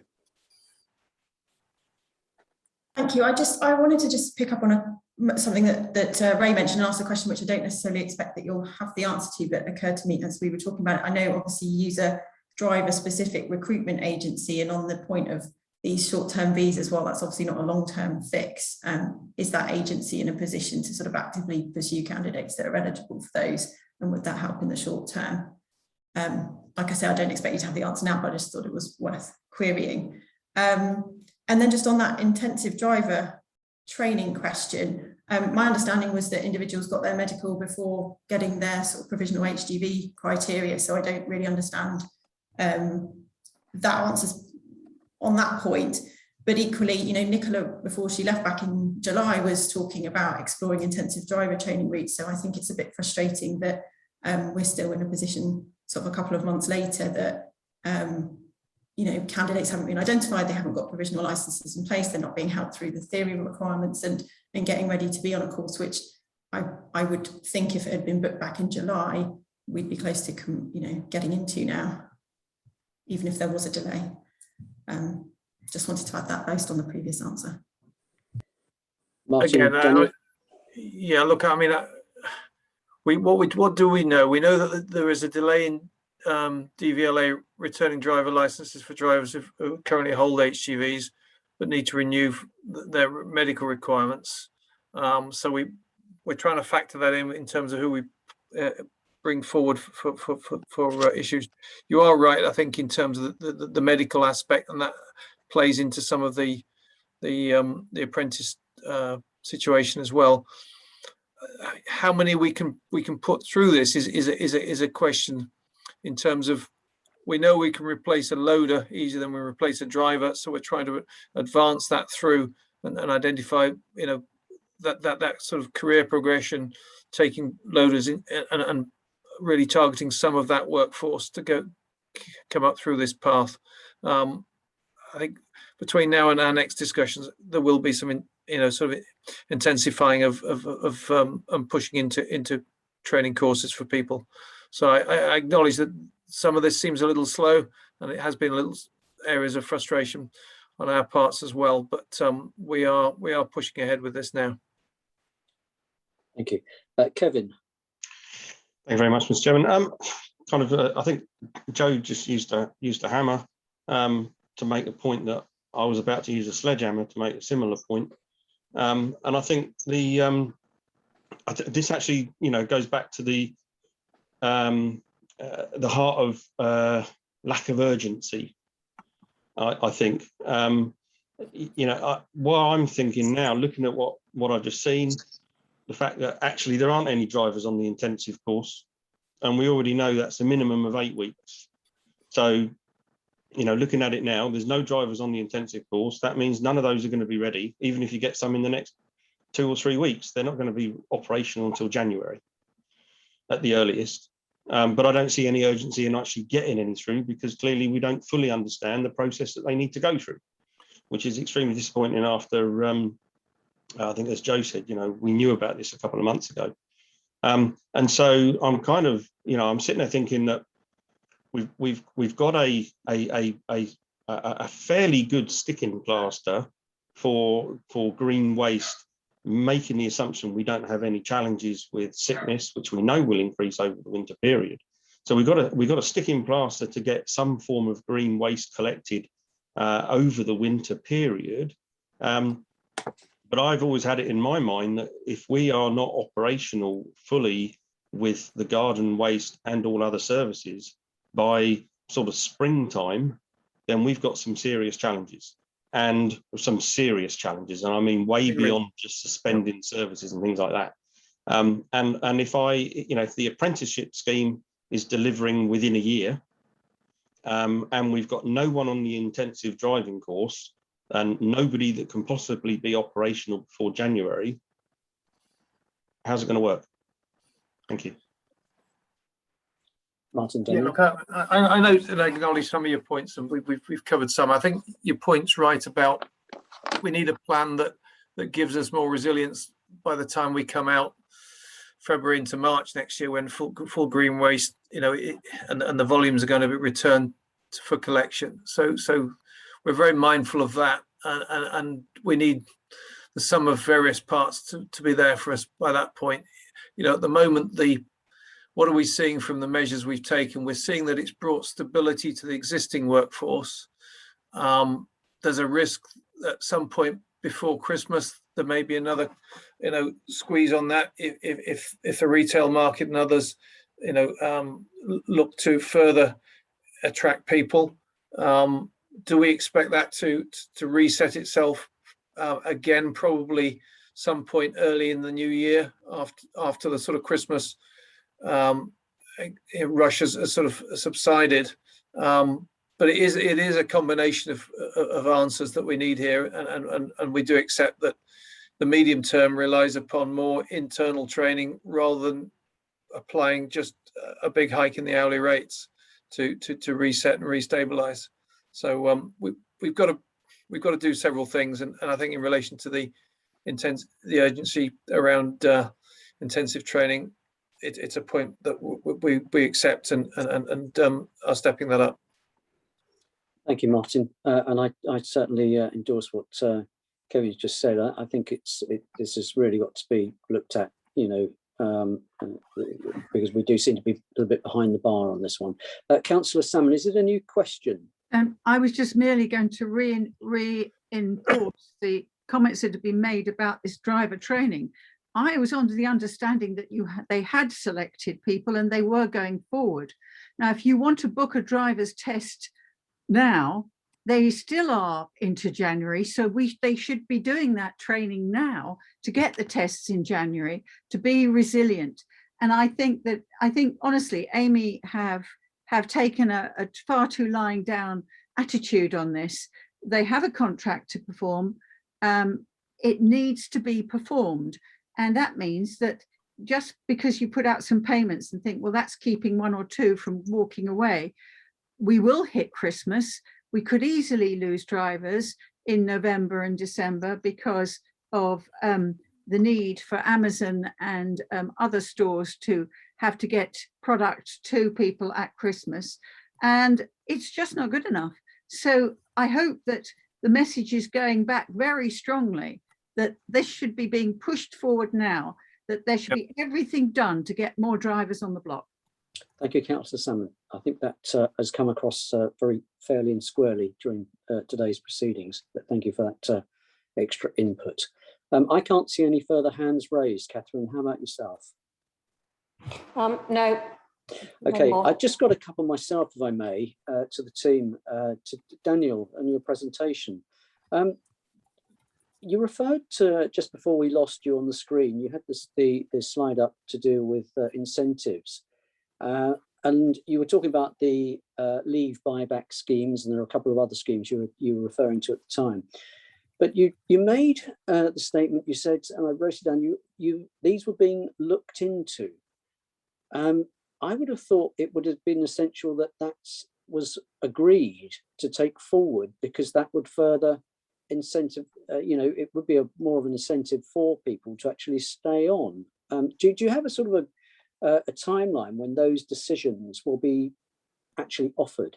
Thank you. I wanted to just pick up on something that Ray mentioned and ask a question which I don't necessarily expect that you'll have the answer to, but occurred to me as we were talking about it. I know obviously you use a driver-specific recruitment agency, and on the point of these short-term visas, well, that's obviously not a long-term fix. Is that agency in a position to sort of actively pursue candidates that are eligible for those, and would that help in the short term? Like I say, I don't expect you to have the answer now, but I just thought it was worth querying. And then just on that intensive driver training question, my understanding was that individuals got their medical before getting their sort of provisional HGV criteria, so I don't really understand that answers on that point. But equally, you know, Nicola, before she left back in July, was talking about exploring intensive driver training routes. So I think it's a bit frustrating that we're still in a position sort of a couple of months later that, you know, candidates haven't been identified, they haven't got provisional licenses in place, they're not being helped through the theory requirements and getting ready to be on a course, which I would think if it had been booked back in July, we'd be close to, you know, getting into now, even if there was a delay. Just wanted to add that based on the previous answer. Martin, again, yeah, look, I mean, what do we know? We know that there is a delay in DVLA returning driver licenses for drivers who currently hold HGVs but need to renew their medical requirements. So we're trying to factor that in terms of who we bring forward for issues. You are right, I think, in terms of the medical aspect, and that plays into some of the apprentice situation as well. How many we can put through this is a question. In terms of, we know we can replace a loader easier than we replace a driver, so we're trying to advance that through and identify, you know, that sort of career progression, taking loaders in and really targeting some of that workforce to come up through this path. I think between now and our next discussions, there will be some, you know, sort of intensifying of pushing into training courses for people. So I acknowledge that some of this seems a little slow, and it has been a little areas of frustration on our parts as well. But we are pushing ahead with this now. Thank you, Kevin. Thank you very much, Mr. Chairman. I think Joe just used a hammer to make the point that I was about to use a sledgehammer to make a similar point. And I think this actually, you know, goes back to the heart of lack of urgency. I think, you know, what I'm thinking now, looking at what I've just seen, the fact that actually there aren't any drivers on the intensive course, and we already know that's a minimum of 8 weeks. So, you know, looking at it now, there's no drivers on the intensive course. That means none of those are going to be ready. Even if you get some in the next 2 or 3 weeks, they're not going to be operational until January at the earliest. But I don't see any urgency in actually getting any through, because clearly we don't fully understand the process that they need to go through, which is extremely disappointing after, I think as Joe said, you know, we knew about this a couple of months ago. And so I'm kind of, you know, I'm sitting there thinking that we've got a fairly good sticking plaster for green waste, making the assumption we don't have any challenges with sickness, which we know will increase over the winter period. So we've got a sticking plaster to get some form of green waste collected over the winter period. But I've always had it in my mind that if we are not operational fully with the garden waste and all other services by sort of springtime, then we've got some serious challenges. And I mean way beyond just suspending services and things like that. And if if the apprenticeship scheme is delivering within a year, and we've got no one on the intensive driving course and nobody that can possibly be operational before January, how's it going to work? Thank you. Martin, yeah, look, I know and I acknowledge some of your points, and we've covered some. I think your point's right about we need a plan that gives us more resilience by the time we come out February into March next year, when full green waste, and the volumes are going to be returned for collection. So we're very mindful of that, and we need the sum of various parts to be there for us by that point. At the moment, what are we seeing from the measures we've taken? We're seeing that it's brought stability to the existing workforce. There's a risk at some point before Christmas there may be another, squeeze on that if the retail market and others, look to further attract people. Do we expect that to reset itself again? Probably some point early in the new year, after the sort of Christmas rush has sort of subsided. But it is a combination of answers that we need here, and we do accept that the medium term relies upon more internal training rather than applying just a big hike in the hourly rates to reset and restabilize. So we've got to do several things, and I think in relation to the urgency around intensive training, it's a point that we accept and are stepping that up. Thank you, Martin. And I certainly endorse what Kevin just said. I think this has really got to be looked at, because we do seem to be a little bit behind the bar on this one. Councillor Salmon, is it a new question? I was just merely going to reinforce the comments that have been made about this driver training. I was under the understanding that they had selected people and they were going forward. Now, if you want to book a driver's test now, they still are into January, so they should be doing that training now to get the tests in January, to be resilient. And I think honestly, Amy have taken a far too lying down attitude on this. They have a contract to perform. It needs to be performed. And that means that just because you put out some payments and think, well, that's keeping one or two from walking away, we will hit Christmas. We could easily lose drivers in November and December because of the need for Amazon and other stores to have to get product to people at Christmas. And it's just not good enough. So I hope that the message is going back very strongly that this should be being pushed forward now, that there should be everything done to get more drivers on the block. Thank you, Councillor Salmon. I think that has come across very fairly and squarely during today's proceedings, but thank you for that extra input. I can't see any further hands raised. Catherine, how about yourself? No. Okay, I've just got a couple myself, if I may, to the team, to Daniel and your presentation. You referred to, just before we lost you on the screen, you had the slide up to do with incentives. And you were talking about the leave buyback schemes, and there are a couple of other schemes you were referring to at the time. But you made the statement, you said, and I wrote it down, these were being looked into. I would have thought it would have been essential that was agreed to take forward, because that would further incentive, it would be more of an incentive for people to actually stay on. Do you have a sort of a timeline when those decisions will be actually offered?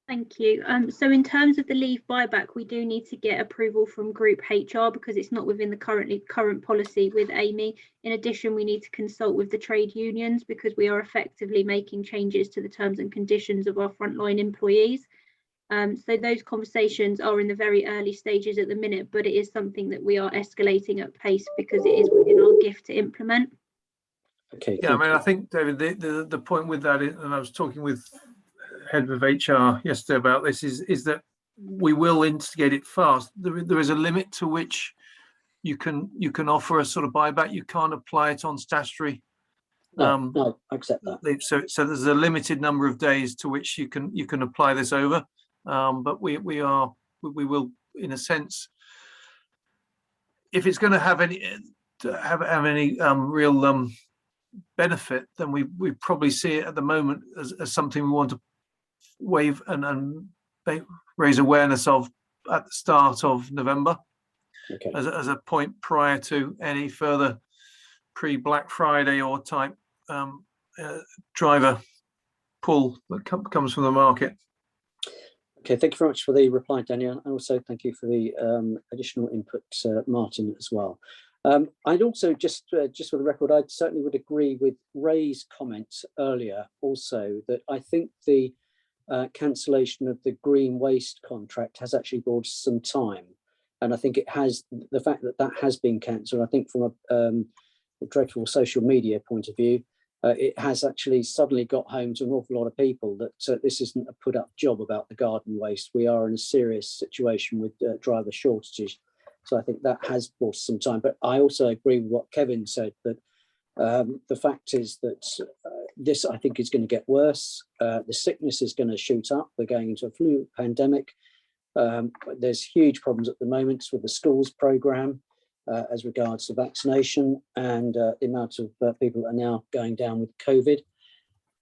Thank you. So in terms of the leave buyback, we do need to get approval from Group HR because it's not within the current policy with Amy. In addition, we need to consult with the trade unions because we are effectively making changes to the terms and conditions of our frontline employees. So those conversations are in the very early stages at the minute, but it is something that we are escalating at pace because it is within our gift to implement. Okay. Yeah, I mean, I think, David, the point with that is, and I was talking with head of HR yesterday about this, is that we will instigate it fast. There is a limit to which you can offer a sort of buyback. You can't apply it on statutory. No, I accept that. So there's a limited number of days to which you can apply this over. But we will, in a sense, if it's going to have any real benefit, then we probably see it at the moment as something we want to waive and raise awareness of at the start of November, okay, as a point prior to any further pre-Black Friday or type driver pull that comes from the market. Okay, thank you very much for the reply, Danielle, and also thank you for the additional input, Martin, as well. I'd also just for the record, I certainly would agree with Ray's comments earlier also that I think the cancellation of the green waste contract has actually bought some time. And I think it has, the fact that has been cancelled, I think from a dreadful social media point of view, it has actually suddenly got home to an awful lot of people that this isn't a put up job about the garden waste. We are in a serious situation with driver shortages. So I think that has bought some time. But I also agree with what Kevin said, that the fact is that this, I think, is going to get worse. The sickness is going to shoot up. We're going into a flu pandemic. There's huge problems at the moment with the schools programme as regards to vaccination and the amount of people that are now going down with COVID.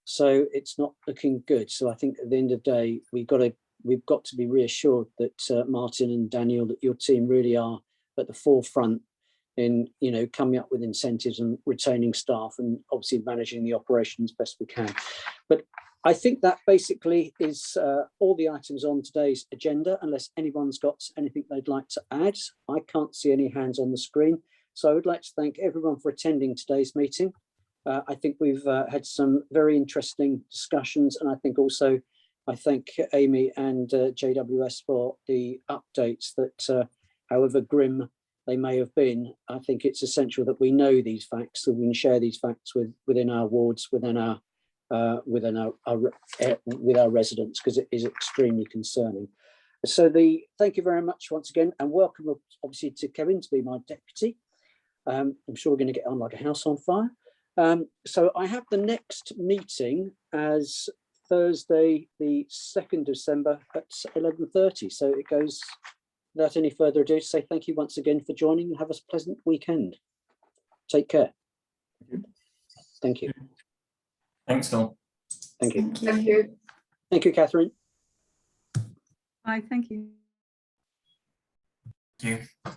So it's not looking good. So I think at the end of the day, we've got to be reassured that Martin and Daniel, that your team really are at the forefront in, you know, coming up with incentives and retaining staff and obviously managing the operations best we can. But I think that basically is all the items on today's agenda, unless anyone's got anything they'd like to add. I can't see any hands on the screen. So I would like to thank everyone for attending today's meeting. I think we've had some very interesting discussions, and I think also I thank Amy and JWS for the updates that, however grim they may have been, I think it's essential that we know these facts, that we can share these facts within our wards, within our with our residents, because it is extremely concerning. So thank you very much once again, and welcome obviously to Kevin to be my deputy. I'm sure we're going to get on like a house on fire. So I have the next meeting as Thursday, the 2nd of December at 11:30. So it goes without any further ado to say thank you once again for joining and have a pleasant weekend. Take care. Thank you. Thanks, Phil. Thank you. Thank you. Thank you, Catherine. Bye, thank you. Thank you.